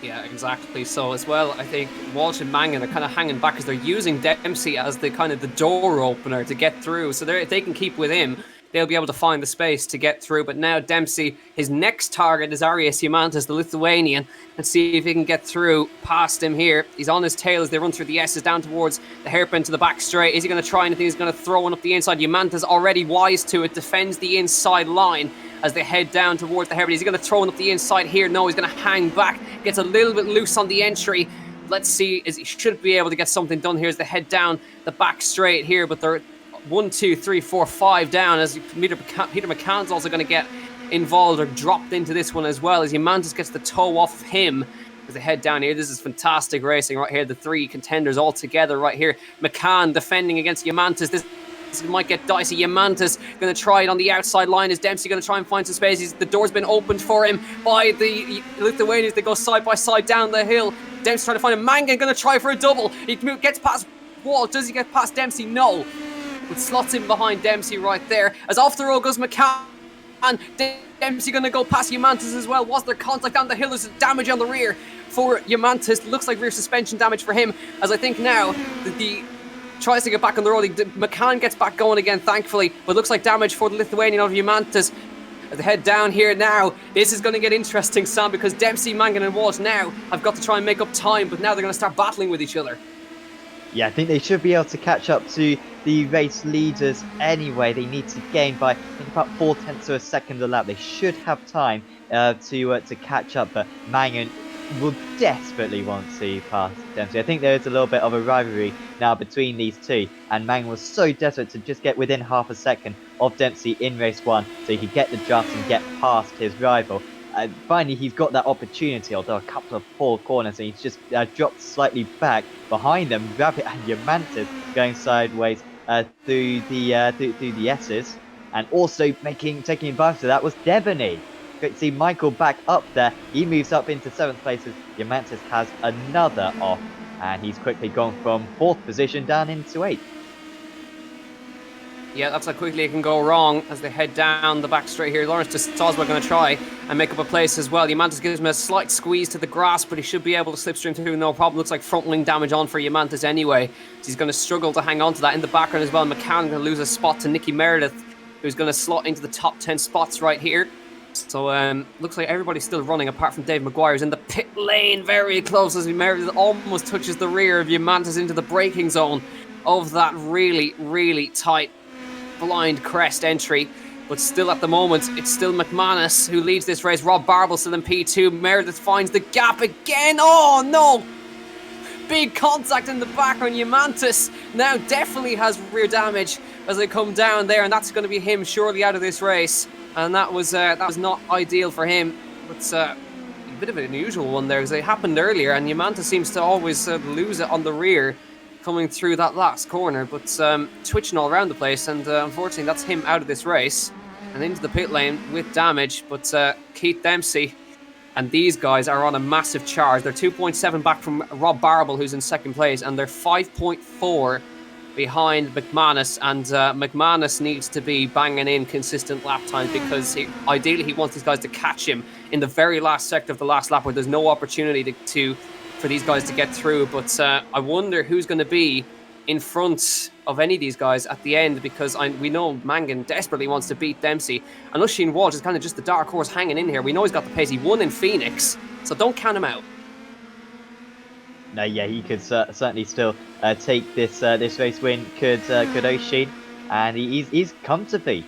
Yeah, exactly. So as well, I think Walsh and Mangan are kind of hanging back because they're using Dempsey as the kind of the door opener to get through. So if they can keep with him, they'll be able to find the space to get through. But now Dempsey, his next target is Arias Yamantas, the Lithuanian. Let's see if he can get through past him here. He's on his tail as they run through the S's down towards the hairpin to the back straight. Is he going to try anything? He's going to throw one up the inside. Yamantas already wise to it, defends the inside line as they head down towards the hairpin. Is he going to throw one up the inside here? No, he's going to hang back. Gets a little bit loose on the entry. Let's see, he should be able to get something done here as they head down the back straight here, but they're 1, 2, 3, 4, 5 down as Peter McCann's also going to get involved or dropped into this one as well as Yamantas gets the toe off of him as they head down here. This is fantastic racing right here. The 3 contenders all together right here. McCann defending against Yamantas. This might get dicey. Yamantas going to try it on the outside line. Is Dempsey going to try and find some space? The door's been opened for him by the Lithuanians. They go side by side down the hill. Dempsey trying to find him. Mangan going to try for a double. He gets past Wall. Does he get past Dempsey? No. It slots in behind Dempsey right there. As off the road goes McCann. And Dempsey going to go past Yamantas as well. Was there contact down the hill? There's damage on the rear for Yamantas. Looks like rear suspension damage for him. As I think now the tries to get back on the road. McCann gets back going again, thankfully. But looks like damage for the Lithuanian of Yamantas. As they head down here now, this is going to get interesting, Sam, because Dempsey, Mangan and Walsh now have got to try and make up time, but now they're going to start battling with each other. Yeah, I think they should be able to catch up to the race leaders anyway. They need to gain by, I think, about 0.4 of a second a lap. They should have time to catch up, but Mangan will desperately want to pass Dempsey. I think there is a little bit of a rivalry now between these two, and Mangan was so desperate to just get within half a second of Dempsey in race 1 so he could get the draft and get past his rival. Finally, he's got that opportunity, although a couple of poor corners, and he's just dropped slightly back behind them. Rabbit and Yamantas going sideways through the S's, and also taking advantage of that was Devaney. Great to see Michael back up there. He moves up into 7th place as Yamantas has another off, and he's quickly gone from 4th position down into 8th. Yeah, that's how quickly it can go wrong as they head down the back straight here. Lawrence de Soswa going to try and make up a place as well. Yamantas gives him a slight squeeze to the grass, but he should be able to slipstream through no problem. Looks like front wing damage on for Yamantas anyway. So he's going to struggle to hang on to that. In the background as well, McCann going to lose a spot to Nicky Meredith, who's going to slot into the top 10 spots right here. So looks like everybody's still running apart from Dave Maguire, who's in the pit lane very close as Meredith almost touches the rear of Yamantas into the braking zone of that really, really tight blind crest entry. But still at the moment, it's still McManus who leads this race. Rob Barble still in P2. Meredith finds the gap again. Oh no! Big contact in the background. Yamantas now definitely has rear damage as they come down there, and that's going to be him surely out of this race. and that was not ideal for him. But a bit of an unusual one there, because it happened earlier, and Yamanta seems to always lose it on the rear coming through that last corner, but twitching all around the place, and unfortunately that's him out of this race and into the pit lane with damage. But Keith Dempsey and these guys are on a massive charge. They're 2.7 back from Rob Barable, who's in second place, and they're 5.4 behind McManus, and McManus needs to be banging in consistent lap times, because ideally he wants these guys to catch him in the very last sector of the last lap, where there's no opportunity for these guys to get through. But I wonder who's going to be in front of any of these guys at the end, because we know Mangan desperately wants to beat Dempsey, and Usheen Walsh is kind of just the dark horse hanging in here. We know he's got the pace. He won in Phoenix, so don't count him out. No, yeah, he could certainly still take this race win. Could Usheen, and he's comfortably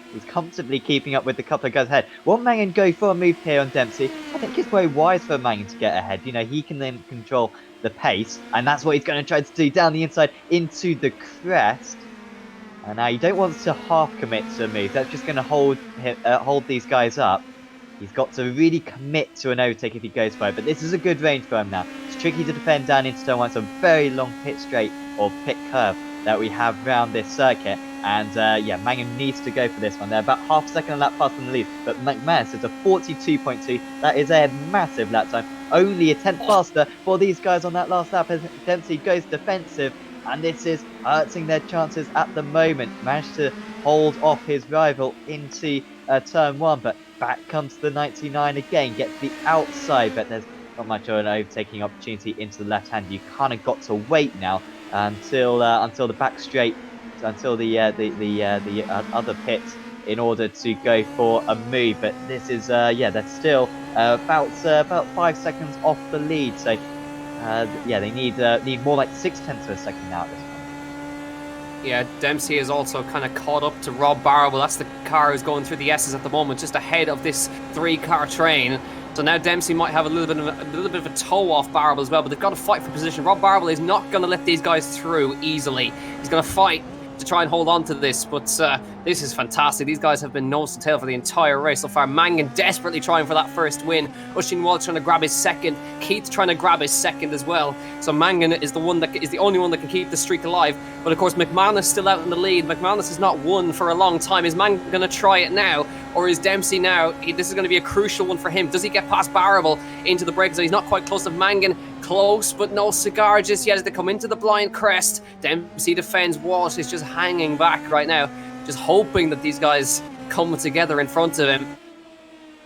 keeping up with the couple of guys ahead. Will Mangan go for a move here on Dempsey? I think it's very wise for Mangan to get ahead. You know, he can then control the pace, and that's what he's going to try to do down the inside into the crest. And now you don't want to half commit to a move. That's just going to hold these guys up. He's got to really commit to an overtake if he goes for it. But this is a good range for him now. It's tricky to defend down into turn one. It's a very long pit straight or pit curve that we have around this circuit. And yeah, Mangan needs to go for this one. They're about half a second a lap faster than the lead. But McManus is a 42.2. That is a massive lap time. Only a tenth faster for these guys on that last lap as Dempsey goes defensive. And this is hurting their chances at the moment. Managed to hold off his rival into turn one. But back comes the 99 again. Gets the outside. But there's not much of an overtaking opportunity into the left hand. You kind of got to wait now until the back straight, until the other pits, in order to go for a move. But this is yeah, they're still about 5 seconds off the lead. So yeah, they need more like 0.6 of a second now at this point. Yeah, Dempsey is also kind of caught up to Rob Barable. That's the car who's going through the S's at the moment, just ahead of this 3-car train. So now Dempsey might have a little bit of a toe off Barable as well, but they've got to fight for position. Rob Barable is not going to let these guys through easily. He's going to fight to try and hold on to this, but this is fantastic. These guys have been nose to tail for the entire race so far. Mangan desperately trying for that first win. Usheen Walsh trying to grab his second. Keith trying to grab his second as well. So Mangan is the only one that can keep the streak alive. But of course, McManus still out in the lead. McManus has not won for a long time. Is Mangan going to try it now, or is Dempsey now? This is going to be a crucial one for him. Does he get past Barable into the break zone? He's not quite close to Mangan. Close, but no cigar just yet as they come into the blind crest. Dempsey defends. Walsh is just hanging back right now, just hoping that these guys come together in front of him.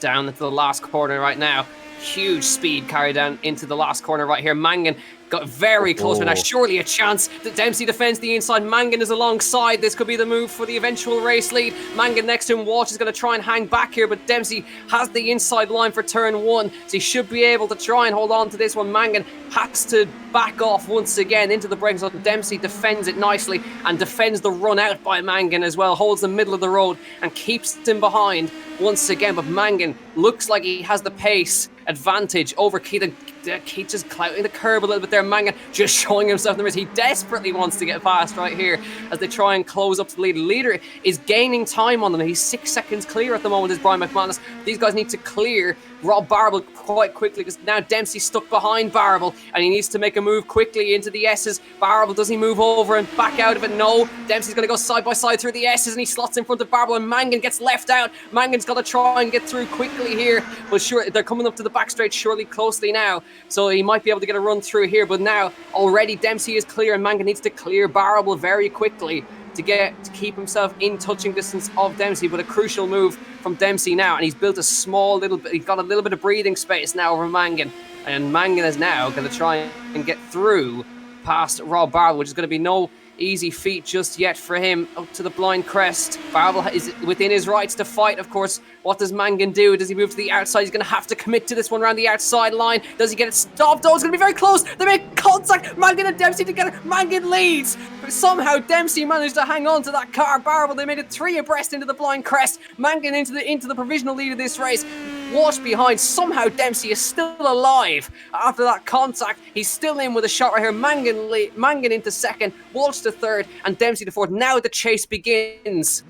Down into the last corner right now. Huge speed carried down into the last corner right here. Mangan got very close, but now surely a chance that Dempsey defends the inside. Mangan is alongside. This could be the move for the eventual race lead. Mangan next to him. Walsh is going to try and hang back here, but Dempsey has the inside line for turn one, so he should be able to try and hold on to this one. Mangan has to back off once again into the break zone. Dempsey defends it nicely and defends the run out by Mangan as well. Holds the middle of the road and keeps him behind once again, but Mangan looks like he has the pace advantage over Keith. Keith just clouting the curb a little bit there. Mangan just showing himself in the race. He desperately wants to get past right here as they try and close up to the lead. The leader is gaining time on them. He's 6 seconds clear at the moment, is Brian McManus. These guys need to clear Rob Barable quite quickly, because now Dempsey's stuck behind Barable and he needs to make a move quickly into the S's. Barable, does he move over and back out of it? No. Dempsey's going to go side by side through the S's and he slots in front of Barable, and Mangan gets left out. Mangan's got to try and get through quickly here, but sure, they're coming up to the back straight surely closely now, so he might be able to get a run through here. But now already Dempsey is clear and Mangan needs to clear Barable very quickly to keep himself in touching distance of Dempsey. But a crucial move from Dempsey now, and he's built a small little bit, he's got a little bit of breathing space now over Mangan, and Mangan is now going to try and get through past Rob Barable, which is going to be no easy feat just yet for him. Up to the blind crest. Barable is within his rights to fight, of course. What does Mangan do? Does he move to the outside? He's going to have to commit to this one around the outside line. Does he get it stopped? Oh, it's going to be very close. They make contact. Mangan and Dempsey together. Mangan leads. But somehow Dempsey managed to hang on to that car. Barable, they made it 3 abreast into the blind crest. Mangan into the provisional lead of this race. Walsh behind. Somehow Dempsey is still alive after that contact. He's still in with a shot right here. Mangan into second, Walsh to third, and Dempsey to fourth. Now the chase begins.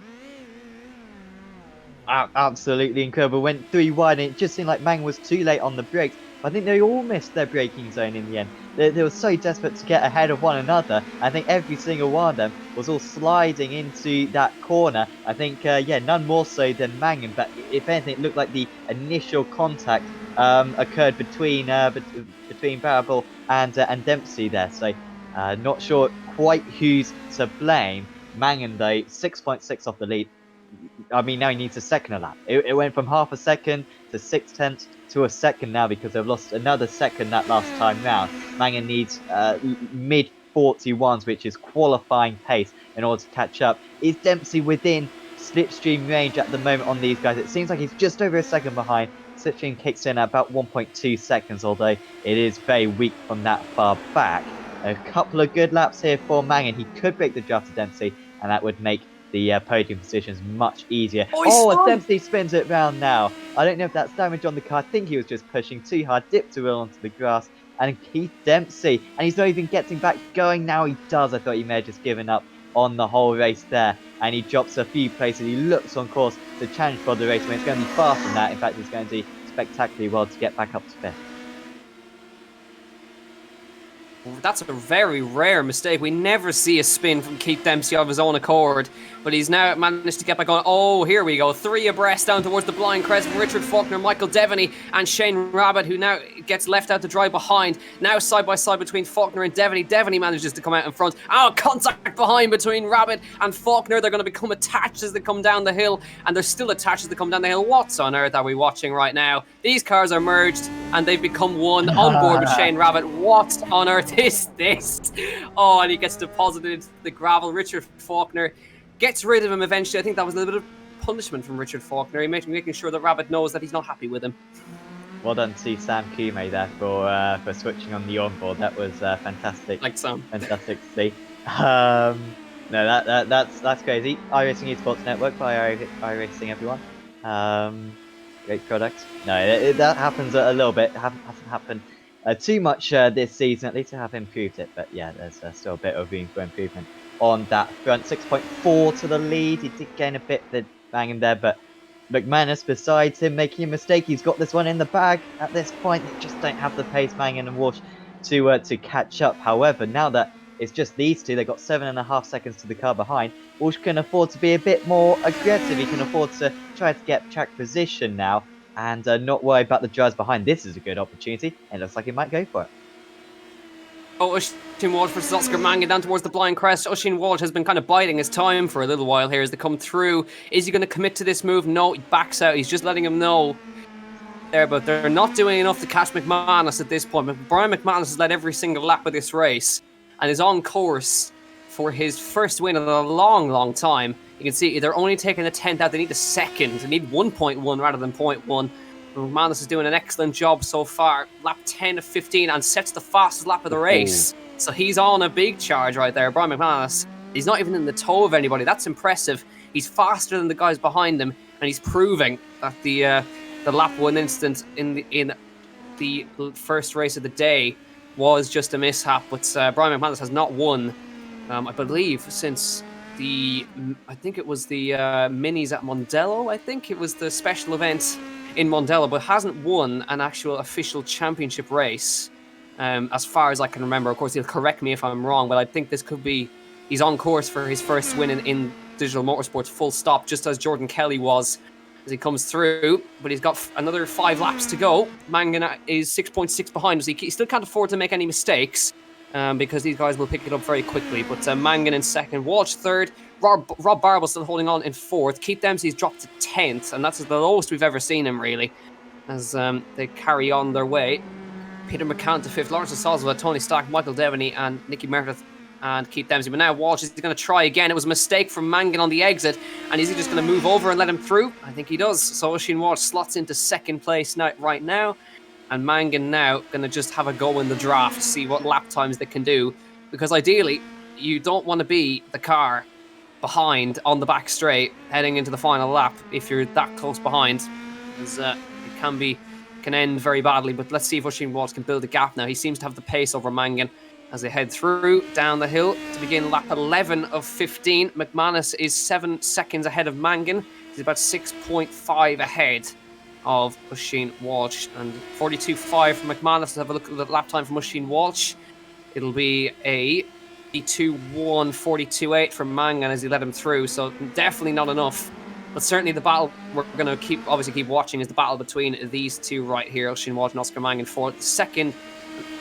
Absolutely incredible. Went 3 wide, and it just seemed like Mang was too late on the brakes. I think they all missed their braking zone in the end. They were so desperate to get ahead of one another. I think every single one of them was all sliding into that corner. I think, yeah, none more so than Mangan. But if anything, it looked like the initial contact occurred between Barable and Dempsey there. So not sure quite who's to blame. Mangan, though, 6.6 off the lead. I mean, now he needs a second lap. It went from half a second to 6/10 to a second now because they've lost another second that last time round. Mangan needs mid 41s, which is qualifying pace, in order to catch up. Is Dempsey within slipstream range at the moment on these guys? It seems like he's just over a second behind. Slipstream kicks in at about 1.2 seconds, although it is very weak from that far back. A couple of good laps here for Mangan. He could break the draft to Dempsey, and that would make the podium positions much easier. Oh, Dempsey spins it round now. I don't know if that's damage on the car. I think he was just pushing too hard, dipped a wheel onto the grass. And Keith Dempsey, and he's not even getting back going now. He does. I thought he may have just given up on the whole race there. And he drops a few places. He looks on course to challenge for the race when it's going to be far from that. In fact, he's going to do spectacularly well to get back up to fifth. That's a very rare mistake. We never see a spin from Keith Dempsey of his own accord, but he's now managed to get back on. Oh, here we go. 3 abreast down towards the blind crest. Richard Faulkner, Michael Devaney, and Shane Rabbit, who now gets left out to dry behind. Now side by side between Faulkner and Devaney. Devaney manages to come out in front. Oh, contact behind between Rabbit and Faulkner. They're going to become attached as they come down the hill, and they're still attached as they come down the hill. What on earth are we watching right now? These cars are merged, and they've become one on board with Shane Rabbit. What on earth is this? Oh, and he gets deposited into the gravel. Richard Faulkner gets rid of him eventually. I think that was a little bit of punishment from Richard Faulkner. He making sure that Rabbit knows that he's not happy with him. Well done to Sam Kume there for switching on the onboard. That was fantastic. Like Sam. Fantastic to see. No, that's crazy. iRacing Esports Network by iRacing, everyone. Great product. No, that happens a little bit. Hasn't happened too much this season. At least I have improved it. But yeah, there's still a bit of room for improvement on that front. 6.4 to the lead. He did gain a bit the bang in there, but McManus, besides him making a mistake, he's got this one in the bag at this point. They just don't have the pace, Mangan and Walsh, to catch up. However, now that it's just these two, they've got 7.5 seconds to the car behind. Walsh can afford to be a bit more aggressive. He can afford to try to get track position now and not worry about the drivers behind. This is a good opportunity, and it looks like he might go for it. Oh, Oisin Walsh versus Oscar Mangan down towards the blind crest. Oisin Walsh has been kind of biding his time for a little while here as they come through. Is he going to commit to this move? No, he backs out. He's just letting him know there, but they're not doing enough to catch McManus at this point. Brian McManus has led every single lap of this race and is on course for his first win in a long, long time. You can see they're only taking a 10th out. They need a second. They need 1.1 rather than 0.1. McManus is doing an excellent job so far. Lap 10 of 15 and sets the fastest lap of the race. So he's on a big charge right there. Brian McManus, he's not even in the toe of anybody. That's impressive. He's faster than the guys behind him, and he's proving that the lap 1 incident in the first race of the day was just a mishap. But Brian McManus has not won, I believe, since I think it was the minis at Mondello. I think it was the special event in Mondello, but hasn't won an actual official championship race as far as I can remember. Of course, he'll correct me if I'm wrong, but I think this could be, he's on course for his first win in digital motorsports, full stop, just as Jordan Kelly was as he comes through. But he's got another 5 laps to go. Mangan is 6.6 behind, so he still can't afford to make any mistakes because these guys will pick it up very quickly. But Mangan in second, Walsh third, Rob Barble still holding on in fourth. Keith Dempsey's dropped to 10th, and that's the lowest we've ever seen him, really, as they carry on their way. Peter McCann to fifth, Lawrence Oswald, Tony Stack, Michael Devaney, and Nicky Meredith, and Keith Dempsey. But now Walsh is going to try again. It was a mistake from Mangan on the exit, and is he just going to move over and let him through? I think he does. So Oisin Walsh slots into second place right now, and Mangan now going to just have a go in the draft, see what lap times they can do, because ideally you don't want to be the car behind on the back straight heading into the final lap if you're that close behind, because it can end very badly. But let's see if Oisin Walsh can build a gap now. He seems to have the pace over Mangan as they head through down the hill to begin lap 11 of 15. McManus is 7 seconds ahead of Mangan. He's about 6.5 ahead of Oisin Walsh, and 42.5 from McManus. Let's have a look at the lap time from Oisin Walsh. It'll be a 42.1, 42.8 from Mangan as he let him through, so definitely not enough. But certainly the battle we're going to keep watching is the battle between these two right here, Oisin Walsh and Oscar Mangan for the second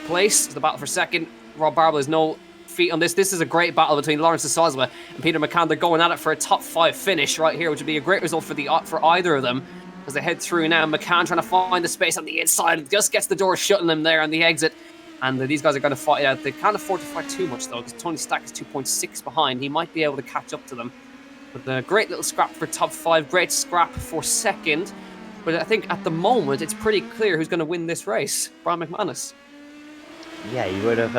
place. The battle for second. Rob Barber has no feet on this. This is a great battle between Lawrence de Sosma and Peter McCann. They're going at it for a top 5 finish right here, which would be a great result for either of them as they head through now. McCann trying to find the space on the inside, just gets the door shutting them there on the exit. And these guys are going to fight it out. They can't afford to fight too much, though, because Tony Stack is 2.6 behind. He might be able to catch up to them. But a great little scrap for top 5. Great scrap for second. But I think at the moment, it's pretty clear who's going to win this race. Brian McManus. Yeah, you would have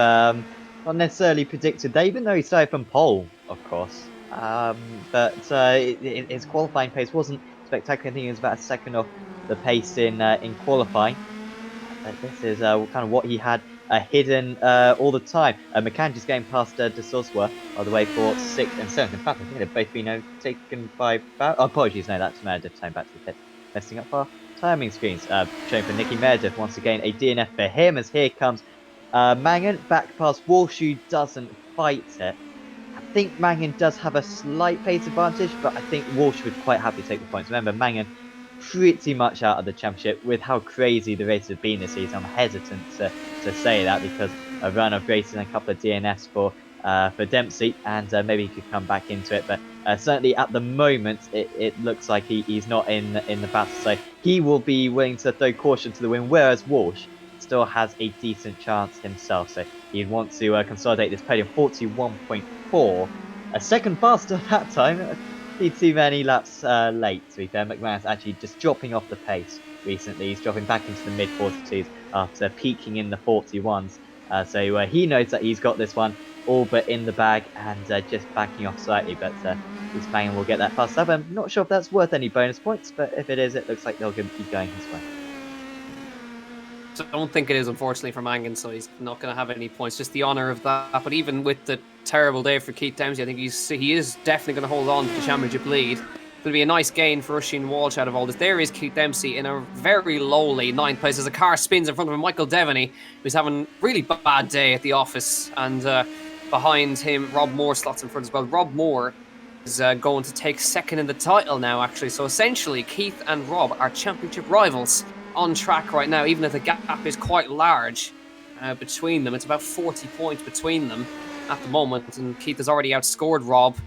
not necessarily predicted that, even though he started from pole, of course. But his qualifying pace wasn't spectacular. I think it was about a second off the pace in qualifying. But this is kind of what he had hidden all the time. McCann just getting past De Soswa all the way for 6th and 7th. In fact, I think they've both been taken by... Oh, apologies, no, that's Meredith time back to the pit. Messing up our timing screens. Showing for Nicky Meredith, once again, a DNF for him as here comes Mangan back past Walsh, who doesn't fight it. I think Mangan does have a slight pace advantage, but I think Walsh would quite happily take the points. Remember, Mangan pretty much out of the championship with how crazy the races have been this season. I'm hesitant to say that because a run of races and a couple of DNFs for Dempsey, and maybe he could come back into it. But certainly at the moment, it looks like he's not in the battle, so he will be willing to throw caution to the wind, whereas Walsh still has a decent chance himself. So he'd want to consolidate this podium. 41.4, a second faster that time. Need too many laps late, to be fair. McManus actually just dropping off the pace recently. He's dropping back into the mid-42s after peaking in the 41s. So he knows that he's got this one all but in the bag and just backing off slightly. But this Mangan will get that fast lap. I'm not sure if that's worth any bonus points, but if it is, it looks like they'll be going his way. So I don't think it is, unfortunately, for Mangan, so he's not going to have any points. Just the honour of that. But even with the terrible day for Keith Dempsey, I think he is definitely going to hold on to the championship lead. It'll be a nice gain for Oisin Walsh out of all this. There is Keith Dempsey in a very lowly 9th place as a car spins in front of him. Michael Devaney, who's having a really bad day at the office. And behind him, Rob Moore slots in front as well. Rob Moore is going to take second in the title now, actually. So essentially, Keith and Rob are championship rivals on track right now, even if the gap is quite large between them. It's about 40 points between them at the moment, and Keith has already outscored Rob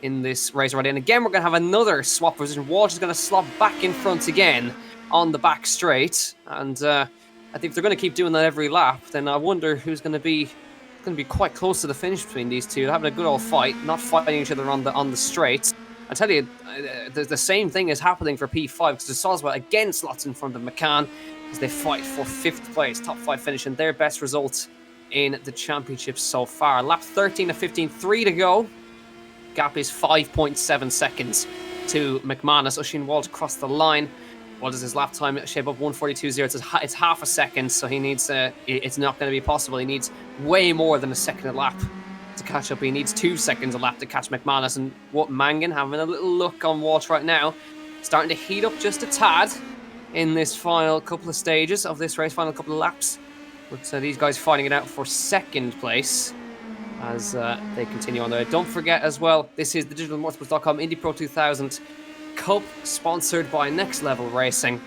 in this race already. And again, we're going to have another swap position. Walsh is going to slot back in front again on the back straight, and I think if they're going to keep doing that every lap, then I wonder who's going to be quite close to the finish between these two. They're having a good old fight, not fighting each other on the straights. I tell you, the same thing is happening for P5 because the Soswell again slots in front of McCann as they fight for 5th place, top 5 finish, and their best result in the championship so far. Lap 13 of 15, 3 to go. Gap is 5.7 seconds to McManus. Oisin Walsh across the line. What does his lap time shape up? 1:42.0. It's half a second, so he needs. It's not going to be possible. He needs way more than a second a lap to catch up. He needs 2 seconds a lap to catch McManus. And what Mangan having a little look on Walsh right now, starting to heat up just a tad in this final couple of stages of this race, final couple of laps. But these guys fighting it out for 2nd place as they continue on there. Don't forget as well, this is the digitalmotorsports.com Indy Pro 2000 Cup, sponsored by Next Level Racing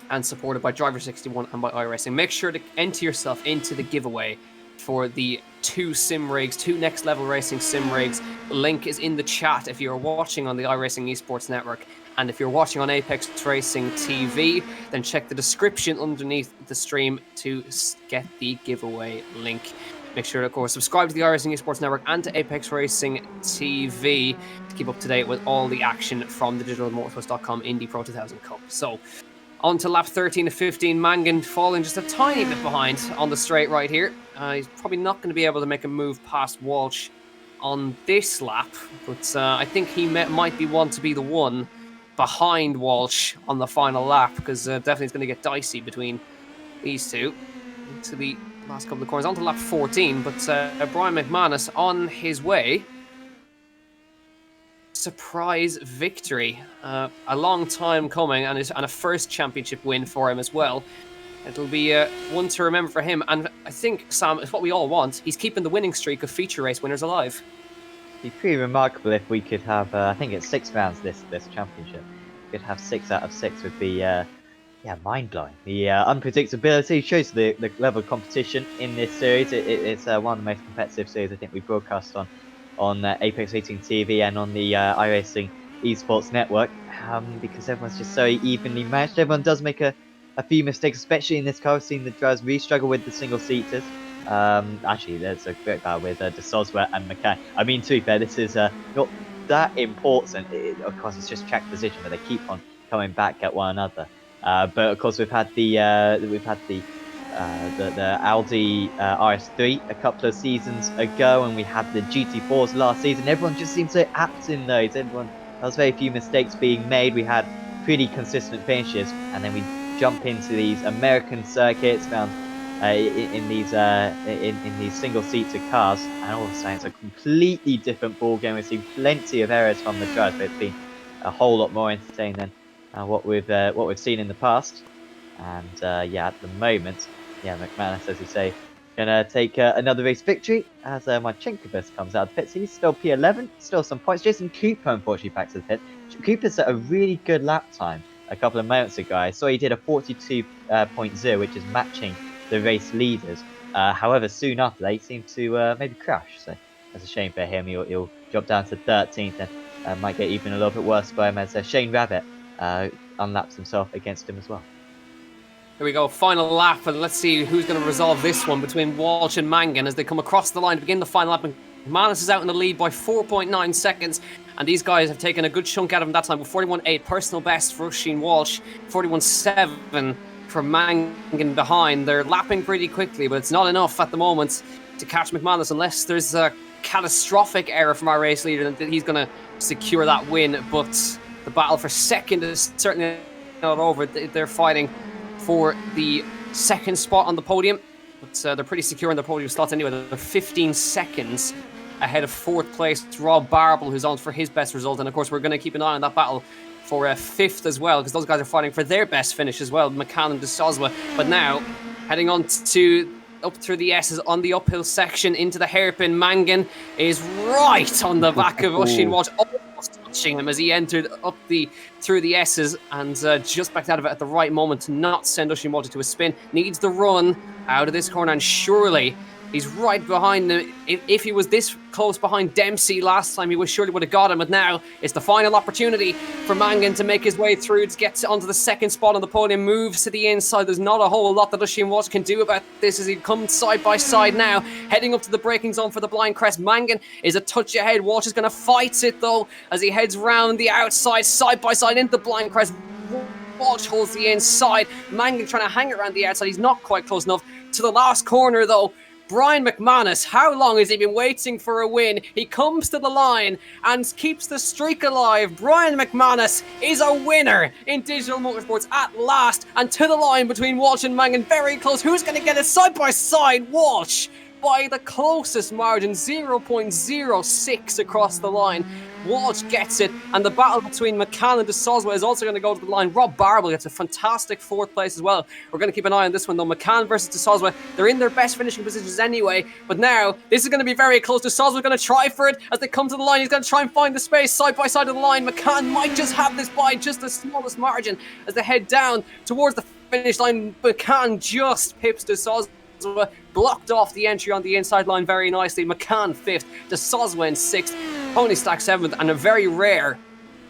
and supported by Driver 61 and by iRacing. Make sure to enter yourself into the giveaway for the 2 sim rigs, 2 Next Level Racing sim rigs. The link is in the chat if you're watching on the iRacing Esports Network. And if you're watching on Apex Racing TV, then check the description underneath the stream to get the giveaway link. Make sure to, of course, subscribe to the iRacing Esports Network and to Apex Racing TV to keep up to date with all the action from the digitalmotorsports.com Indy Pro 2000 Cup. So, on to lap 13 of 15. Mangan falling just a tiny bit behind on the straight right here. He's probably not going to be able to make a move past Walsh on this lap, but I think he might be one to be the one behind Walsh on the final lap, because definitely it's going to get dicey between these two to the last couple of corners. On to lap 14, but Brian McManus on his way surprise victory. A long time coming, and a first championship win for him as well. It'll be one to remember for him. And I think, Sam, it's what we all want. He's keeping the winning streak of feature race winners alive. It'd be pretty remarkable if we could have, I think it's 6 rounds this championship. We could have 6 out of 6 would be, mind-blowing. The unpredictability shows the level of competition in this series. It's one of the most competitive series I think we broadcast on Apex Racing TV and on the iRacing Esports Network, because everyone's just so evenly matched. Everyone does make a few mistakes, especially in this car. We've seen the drivers really struggle with the single-seaters. Actually, there's a great battle with De Soswa and McCann. I mean, to be fair, this is not that important. Of course, it's just track position, but they keep on coming back at one another. But of course, we've had the Audi RS3 a couple of seasons ago, and we had the GT4s last season. Everyone just seems so apt in those. There was very few mistakes being made. We had pretty consistent finishes, and then we jump into these American circuits, found in these single-seater cars, and all of a sudden it's a completely different ball game. We've seen plenty of errors from the drivers, but it's been a whole lot more entertaining than what we've seen in the past. And at the moment, McManus, as you say, gonna take another race victory as Marchenkovas comes out of the pits. He's still P11, still some points. Jason Cooper, unfortunately, back to the pit. Cooper's at a really good lap time a couple of moments ago. I saw he did a 42.0, which is matching the race leaders. However, soon after that, he seemed to maybe crash. So that's a shame for him. He'll drop down to 13th and might get even a little bit worse for him as Shane Rabbit unlaps himself against him as well. Here we go, final lap, and let's see who's going to resolve this one between Walsh and Mangan as they come across the line to begin the final lap. McManus is out in the lead by 4.9 seconds, and these guys have taken a good chunk out of him that time with 41.8 personal best for Sheen Walsh, 41.7 for Mangan behind. They're lapping pretty quickly, but it's not enough at the moment to catch McManus unless there's a catastrophic error from our race leader that he's going to secure that win. But the battle for second is certainly not over. They're fighting for the second spot on the podium, but they're pretty secure in their podium slots anyway. They're 15 seconds ahead of fourth place Rob Barble, who's on for his best result. And of course, we're going to keep an eye on that battle for fifth as well, because those guys are fighting for their best finish as well, McCann and De Soswa. But now, heading on to up through the S's on the uphill section into the hairpin. Mangan is right on the back of Oisin Walsh, almost touching him as he entered through the S's, and just backed out of it at the right moment to not send Oisin Walsh to a spin. Needs the run out of this corner, and surely he's right behind him. If he was this close behind Dempsey last time, he surely would have got him. But now it's the final opportunity for Mangan to make his way through to get onto the second spot on the podium. Moves to the inside. There's not a whole lot that Oisin Walsh can do about this as he comes side by side now, heading up to the braking zone for the blind crest. Mangan is a touch ahead. Walsh is going to fight it though as he heads round the outside, side by side into the blind crest. Walsh holds the inside. Mangan trying to hang it around the outside. He's not quite close enough to the last corner though. Brian McManus, how long has he been waiting for a win? He comes to the line and keeps the streak alive. Brian McManus is a winner in Digital Motorsports at last, and to the line between Walsh and Mangan, very close. Who's going to get it side by side? Walsh by the closest margin, 0.06 across the line. Walsh gets it, and the battle between McCann and De Soswa is also going to go to the line. Rob Barble gets a fantastic fourth place as well. We're going to keep an eye on this one though. McCann versus De Soswa, they're in their best finishing positions anyway, but now this is going to be very close. De Soswa's going to try for it as they come to the line. He's going to try and find the space side by side of the line. McCann might just have this by just the smallest margin as they head down towards the finish line. McCann just pips De Soswa, blocked off the entry on the inside line very nicely. McCann fifth, De Soswa in sixth, Pony Stack seventh, and a very rare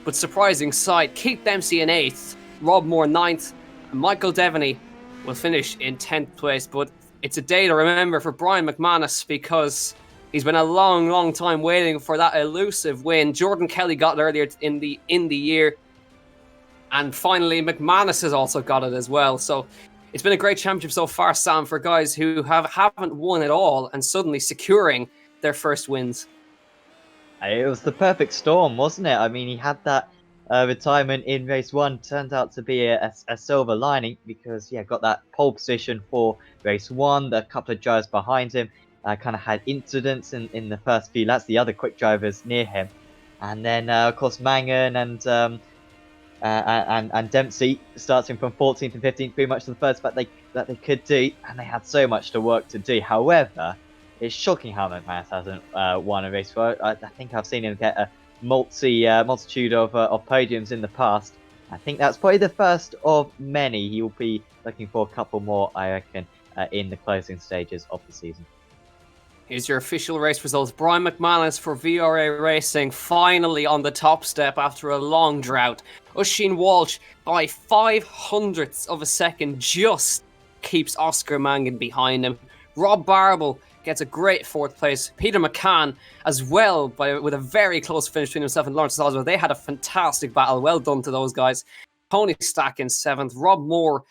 but surprising sight, Keith Dempsey in eighth, Rob Moore ninth, and Michael Devaney will finish in 10th place. But it's a day to remember for Brian McManus because he's been a long time waiting for that elusive win. Jordan Kelly got it earlier in the year, and finally McManus has also got it as well. So it's been a great championship so far, Sam, for guys who haven't won at all and suddenly securing their first wins. It was the perfect storm, wasn't it? I mean, he had that retirement in race one, turned out to be a silver lining because, got that pole position for race one. A couple of drivers behind him kind of had incidents in the first few laps, the other quick drivers near him. And then, of course, Mangan and Dempsey starting from 14th and 15th, pretty much the first that they could do, and they had so much to work to do. However, it's shocking how McManus hasn't won a race. I think I've seen him get a multitude of podiums in the past. I think that's probably the first of many. He will be looking for a couple more, I reckon, in the closing stages of the season. Here's your official race results. Brian McManus for VRA Racing finally on the top step after a long drought. Oisin Walsh by 500ths of a second just keeps Oscar Mangan behind him. Rob Barble gets a great 4th place. Peter McCann as well with a very close finish between himself and Lawrence Oswald. They had a fantastic battle. Well done to those guys. Tony Stack in 7th. Rob Moore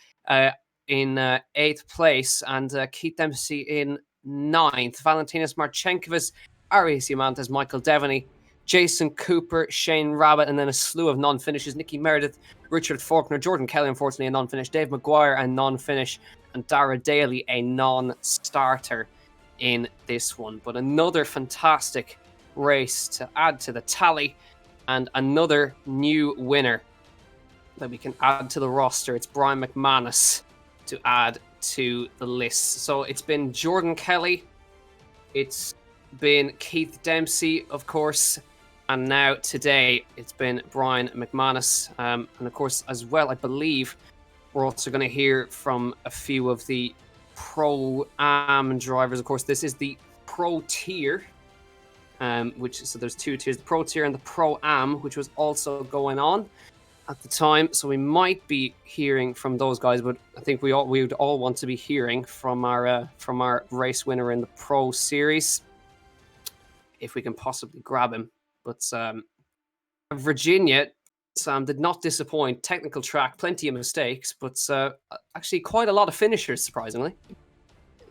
in 8th place. And Keith Dempsey in 9th. Valentinas Marchenkovic, Arias Diamantes, Michael Devaney, Jason Cooper, Shane Rabbit, and then a slew of non-finishes. Nicky Meredith, Richard Faulkner, Jordan Kelly, unfortunately, a non-finish. Dave McGuire, a non-finish. And Dara Daly, a non-starter in this one. But another fantastic race to add to the tally. And another new winner that we can add to the roster. It's Brian McManus to add to the list. So it's been Jordan Kelly, it's been Keith Dempsey, of course, and now today it's been Brian McManus. And of course, as well, I believe we're also going to hear from a few of the Pro-Am drivers. Of course, this is the Pro tier, so there's 2 tiers, the Pro tier and the Pro-Am, which was also going on at the time, so we might be hearing from those guys, but I think we would all want to be hearing from our race winner in the Pro Series, if we can possibly grab him. But Virginia, Sam, did not disappoint. Technical track, plenty of mistakes, but actually quite a lot of finishers, surprisingly.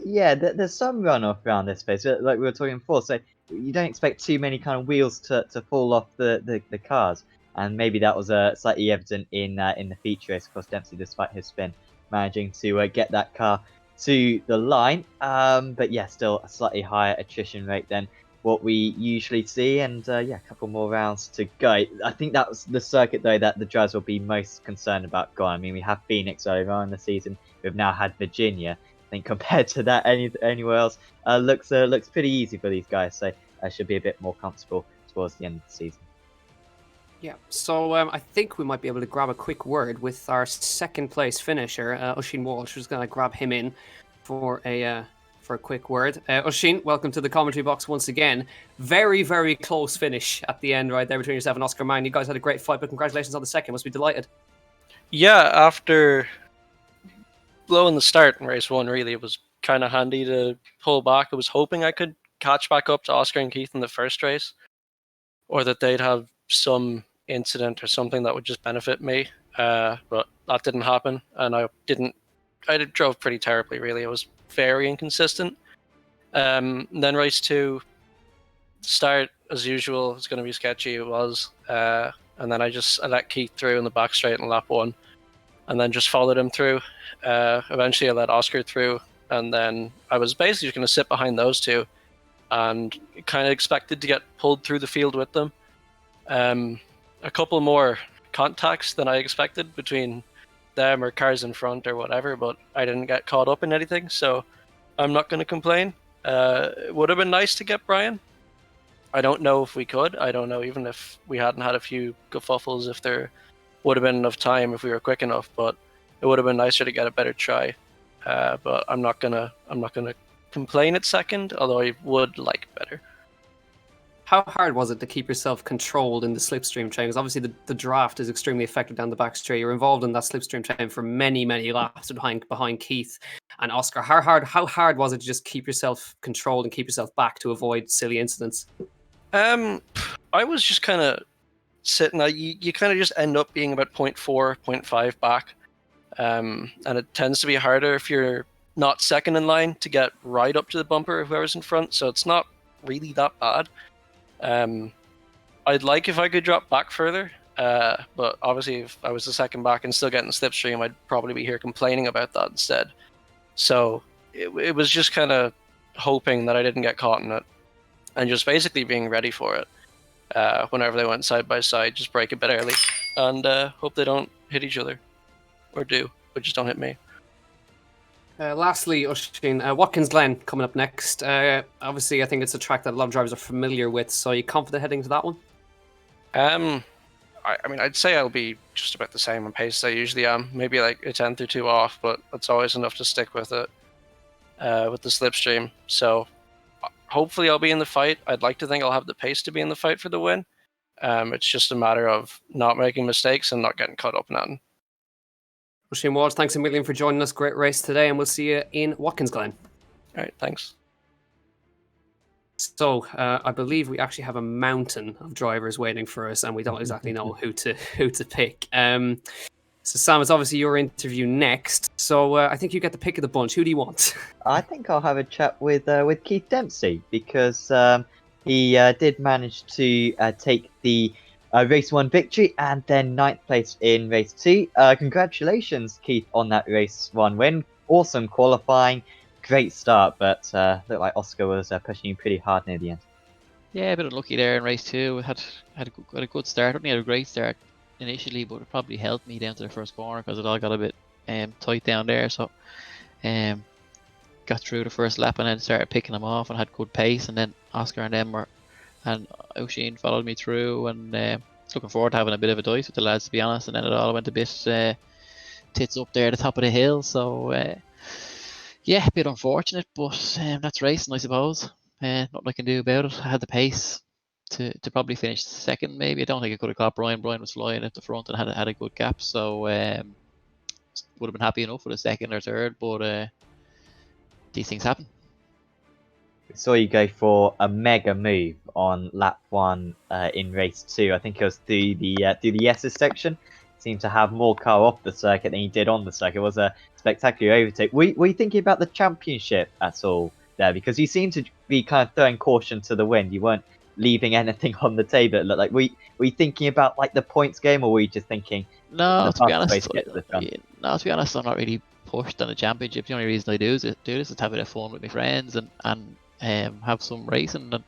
Yeah, there's some runoff around this space, like we were talking before. So you don't expect too many kind of wheels to fall off the cars. And maybe that was slightly evident in the feature race. Of course, Dempsey, despite his spin, managing to get that car to the line. But yeah, still a slightly higher attrition rate than what we usually see. And yeah, a couple more rounds to go. I think that was the circuit, though, that the drivers will be most concerned about going. I mean, we have Phoenix earlier on in the season. We've now had Virginia. I think compared to that, anywhere else looks pretty easy for these guys. So should be a bit more comfortable towards the end of the season. Yeah, so I think we might be able to grab a quick word with our 2nd place finisher, Oisin Walsh. We're just going to grab him in for a quick word. Oisin, welcome to the commentary box once again. Very, very close finish at the end right there between yourself and Oscar Mangan. You guys had a great fight, but congratulations on the 2nd. Must be delighted. Yeah, after blowing the start in race 1, really, it was kind of handy to pull back. I was hoping I could catch back up to Oscar and Keith in the first race, or that they'd have some incident or something that would just benefit me, but that didn't happen, and I drove pretty terribly, really. I was very inconsistent. Then race 2, start as usual, it's going to be sketchy. It was, and then I let Keith through in the back straight in lap 1, and then just followed him through. Eventually I let Oscar through, and then I was basically just going to sit behind those two and kind of expected to get pulled through the field with them. A couple more contacts than I expected between them or cars in front or whatever, but I didn't get caught up in anything, so I'm not going to complain. It would have been nice to get Brian. I don't know if we could. I don't know even if we hadn't had a few kerfuffles, if there would have been enough time if we were quick enough, but it would have been nicer to get a better try. But I'm not gonna complain at 2nd, although I would like better. How hard was it to keep yourself controlled in the slipstream chain? Because obviously the draft is extremely effective down the back straight. You're involved in that slipstream chain for many, many laps behind Keith and Oscar. How hard was it to just keep yourself controlled and keep yourself back to avoid silly incidents? I was just kind of sitting. You kind of just end up being about 0.4, 0.5 back, and it tends to be harder if you're not 2nd in line to get right up to the bumper of whoever's in front. So it's not really that bad. I'd like if I could drop back further, but obviously if I was the 2nd back and still getting the slipstream, I'd probably be here complaining about that instead. So it was just kind of hoping that I didn't get caught in it and just basically being ready for it. whenever they went side by side, just brake a bit early and hope they don't hit each other, or do, but just don't hit me. Lastly, Usheen, Watkins Glen coming up next. Obviously, I think it's a track that a lot of drivers are familiar with, so are you confident heading to that one? I mean, I'd say I'll be just about the same on pace as I usually am. Maybe like a tenth or two off, but that's always enough to stick with it, with the slipstream. So hopefully I'll be in the fight. I'd like to think I'll have the pace to be in the fight for the win. It's just a matter of not making mistakes and not getting caught up in nothing. Usheen Walsh, thanks a million for joining us. Great race today, and we'll see you in Watkins Glen. All right, thanks. So I believe we actually have a mountain of drivers waiting for us, and we don't exactly know who to pick. So Sam, it's obviously your interview next. So I think you get the pick of the bunch. Who do you want? I think I'll have a chat with Keith Dempsey, because he did manage to take the race 1 victory and then 9th place in race 2. Congratulations, Keith, on that race 1 win. Awesome qualifying, great start, but looked like Oscar was pushing you pretty hard near the end. Yeah, a bit unlucky there in race 2. Had a good start. Only had a great start initially, but it probably helped me down to the first corner because it all got a bit tight down there. So got through the first lap and then started picking them off and had good pace. And then Oscar and Usheen followed me through, and looking forward to having a bit of a dice with the lads, to be honest. And then it all went a bit tits up there at the top of the hill. So yeah, a bit unfortunate, but that's racing, I suppose. Nothing I can do about it. I had the pace to probably finish second, maybe. I don't think I could have caught Brian. Brian was flying at the front and had a good gap, so would have been happy enough with a second or third, but these things happen. We saw you go for a mega move on lap 1 in race 2. I think it was through the S's section. Seemed to have more car off the circuit than he did on the circuit. It was a spectacular overtake. Were you thinking about the championship at all there? Because you seemed to be kind of throwing caution to the wind. You weren't leaving anything on the table. It looked like. Were you thinking about like the points game, or were you just thinking? No, to be honest, I'm not really pushed on the championship. The only reason I do this is to have a bit of fun with my friends and have some racing. And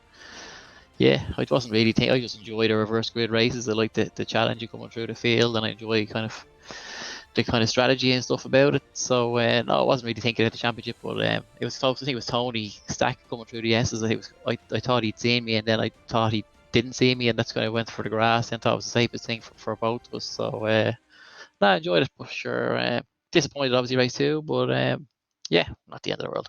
yeah, I wasn't really thinking. I just enjoy the reverse grid races. I like the challenge of coming through the field, and I enjoy the kind of strategy and stuff about it. So no, I wasn't really thinking of the championship, but it was close. I think it was Tony Stack coming through the S's. I thought he'd seen me, and then I thought he didn't see me, and that's when I went for the grass and thought it was the safest thing for both of us. So no, I enjoyed it, but sure, disappointed obviously race 2, but yeah, not the end of the world.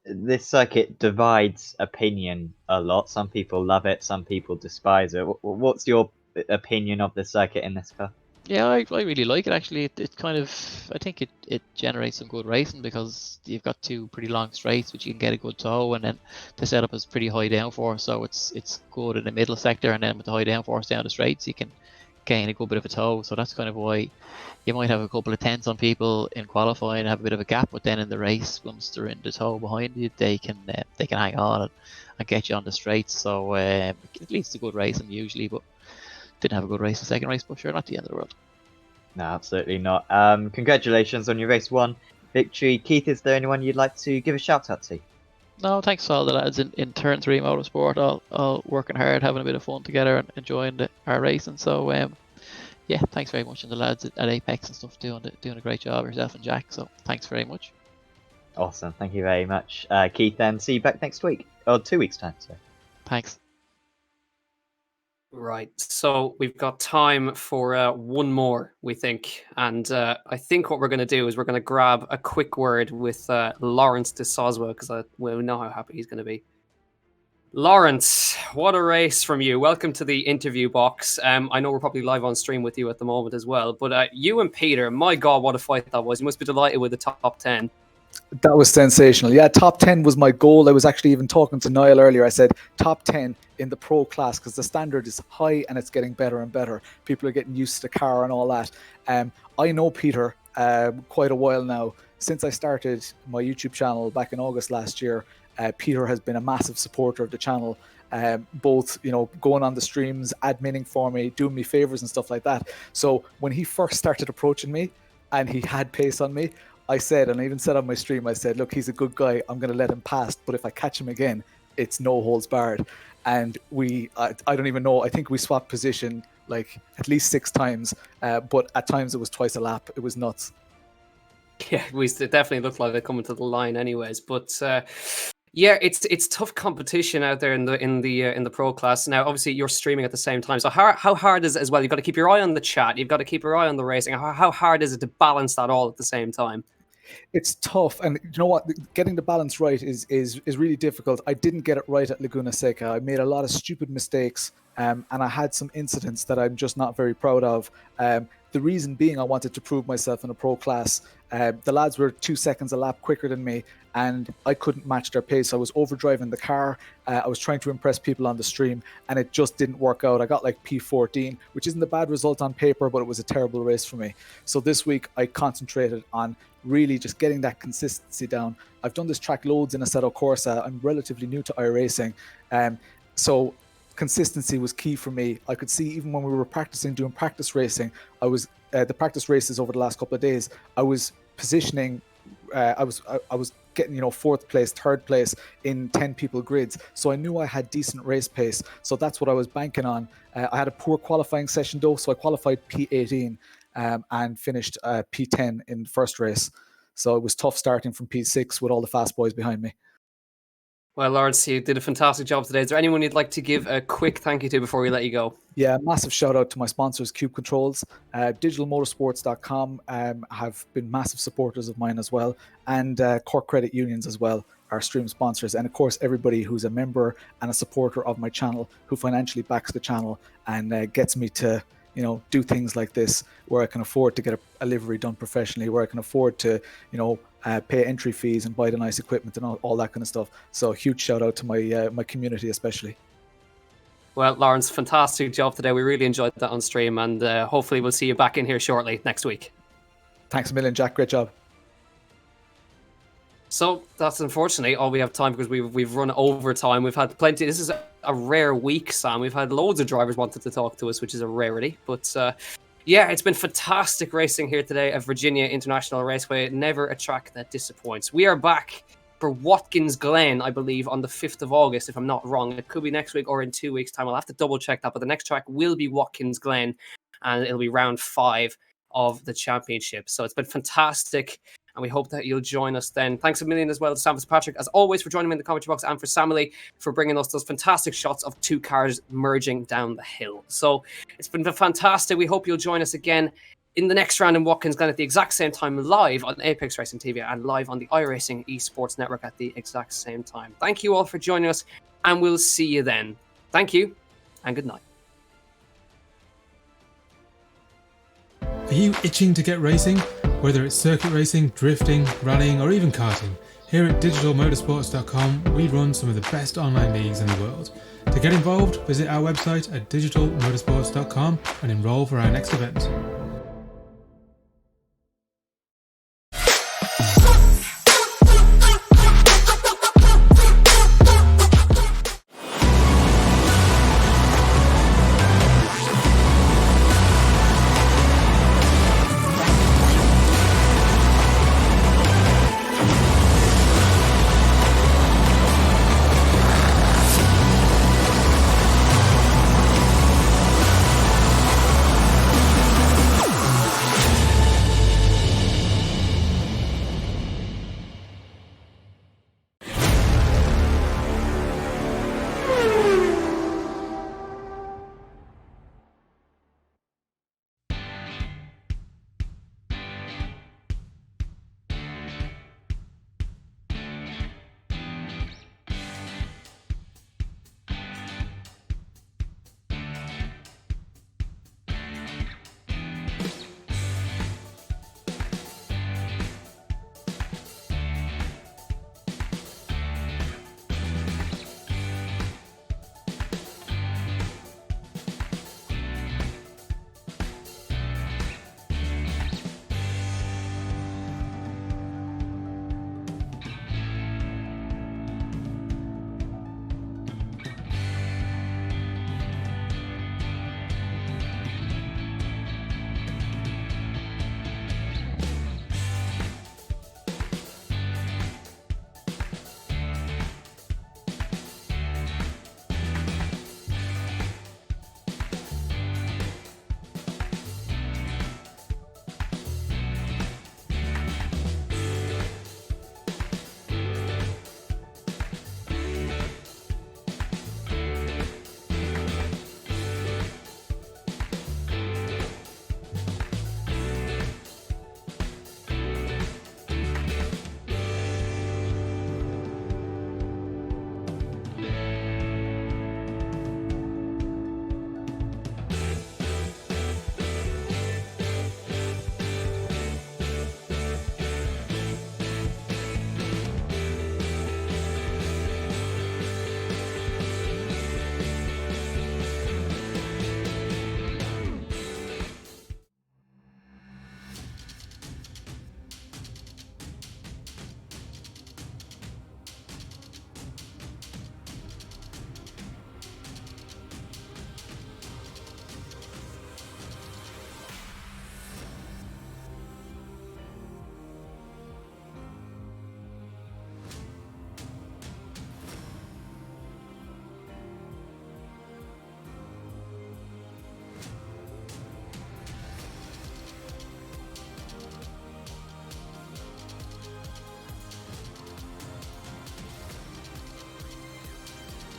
This circuit divides opinion a lot. Some people love it, some people despise it. What's your opinion of the circuit in this car? Yeah, I really like it actually. It kind of, I think it generates some good racing because you've got 2 pretty long straights which you can get a good toe, and then the setup is pretty high downforce, so it's good in the middle sector, and then with the high downforce down the straights you can gain a good bit of a toe. So that's kind of why you might have a couple of tenths on people in qualifying and have a bit of a gap, but then in the race, once they're in the toe behind you, they can hang on and get you on the straights. So it leads to good racing usually, but didn't have a good race the second race, but sure, not the end of the world. No, absolutely not. Congratulations on your race 1 victory. Keith, is there anyone you'd like to give a shout out to? No, thanks to all the lads in Turn 3 Motorsport, all working hard, having a bit of fun together and enjoying our racing. So yeah, thanks very much, and the lads at Apex and stuff doing a great job, yourself and Jack. So thanks very much. Awesome, thank you very much, Keith. And see you back next week, or 2 weeks time. So Thanks. Right, so we've got time for one more, we think. And I think what we're going to do is we're going to grab a quick word with Lawrence de Soswa, because we know how happy he's going to be. Lawrence, what a race from you. Welcome to the interview box. I know we're probably live on stream with you at the moment as well, but you and Peter, my God, what a fight that was. You must be delighted with the top 10. That was sensational. Yeah, top 10 was my goal. I was actually even talking to Niall earlier. I said top 10 in the pro class because the standard is high and it's getting better and better. People are getting used to the car and all that. I know Peter quite a while now. Since I started my YouTube channel back in August last year, Peter has been a massive supporter of the channel. Both, going on the streams, adminning for me, doing me favors and stuff like that. So when he first started approaching me and he had pace on me, I said, and I even said on my stream, I said, look, he's a good guy. I'm going to let him pass. But if I catch him again, it's no holds barred. and I don't even know. I think we swapped position like at least 6 times, but at times it was twice a lap. It was nuts. Yeah, it definitely looked like they're coming to the line, anyways. But yeah, it's tough competition out there in the pro class. Now, obviously, you're streaming at the same time. So how hard is it as well? You've got to keep your eye on the chat. You've got to keep your eye on the racing. How hard is it to balance that all at the same time? It's tough, and you know what? Getting the balance right is really difficult. I didn't get it right at Laguna Seca. I made a lot of stupid mistakes, and I had some incidents that I'm just not very proud of. The reason being, I wanted to prove myself in a pro class. The lads were 2 seconds a lap quicker than me, and I couldn't match their pace. I was overdriving the car. I was trying to impress people on the stream, and it just didn't work out. I got like P14, which isn't a bad result on paper, but it was a terrible race for me. So this week, I concentrated on really just getting that consistency down. I've done this track loads in Assetto Corsa. I'm relatively new to iRacing, so consistency was key for me. I could see even when we were practicing doing practice racing, I was the practice races over the last couple of days, I was positioning, I was getting 4th place, 3rd place in 10 people grids, so I knew I had decent race pace. So that's what I was banking on. I had a poor qualifying session though, so I qualified P18 and finished P10 in the first race. So it was tough starting from P6 with all the fast boys behind me. Well, Lawrence, you did a fantastic job today. Is there anyone you'd like to give a quick thank you to before we let you go? Yeah, massive shout out to my sponsors, Cube Controls. DigitalMotorsports.com have been massive supporters of mine as well, and Cork Credit Unions as well, our stream sponsors, and of course everybody who's a member and a supporter of my channel, who financially backs the channel and gets me to do things like this, where I can afford to get a livery done professionally, where I can afford to pay entry fees and buy the nice equipment and all that kind of stuff. So huge shout out to my community especially. Well, Lawrence, fantastic job today. We really enjoyed that on stream, and hopefully we'll see you back in here shortly next week. Thanks a million, Jack. Great job. So that's unfortunately all we have time, because we've run over time. We've had plenty. This is a rare week, Sam. We've had loads of drivers wanted to talk to us, which is a rarity. But yeah, it's been fantastic racing here today at Virginia International Raceway. Never a track that disappoints. We are back for Watkins Glen, I believe, on the 5th of August, if I'm not wrong. It could be next week or in 2 weeks' time. I'll have to double check that. But the next track will be Watkins Glen, and it'll be round 5 of the championship. So it's been fantastic, and we hope that you'll join us then. Thanks a million as well to Sam Fitzpatrick, as always, for joining me in the commentary box, and for Samily for bringing us those fantastic shots of 2 cars merging down the hill. So it's been fantastic. We hope you'll join us again in the next round in Watkins Glen at the exact same time, live on Apex Racing TV and live on the iRacing Esports Network at the exact same time. Thank you all for joining us, and we'll see you then. Thank you, and good night. Are you itching to get racing? Whether it's circuit racing, drifting, rallying, or even karting, here at digitalmotorsports.com we run some of the best online leagues in the world. To get involved, visit our website at digitalmotorsports.com and enroll for our next event.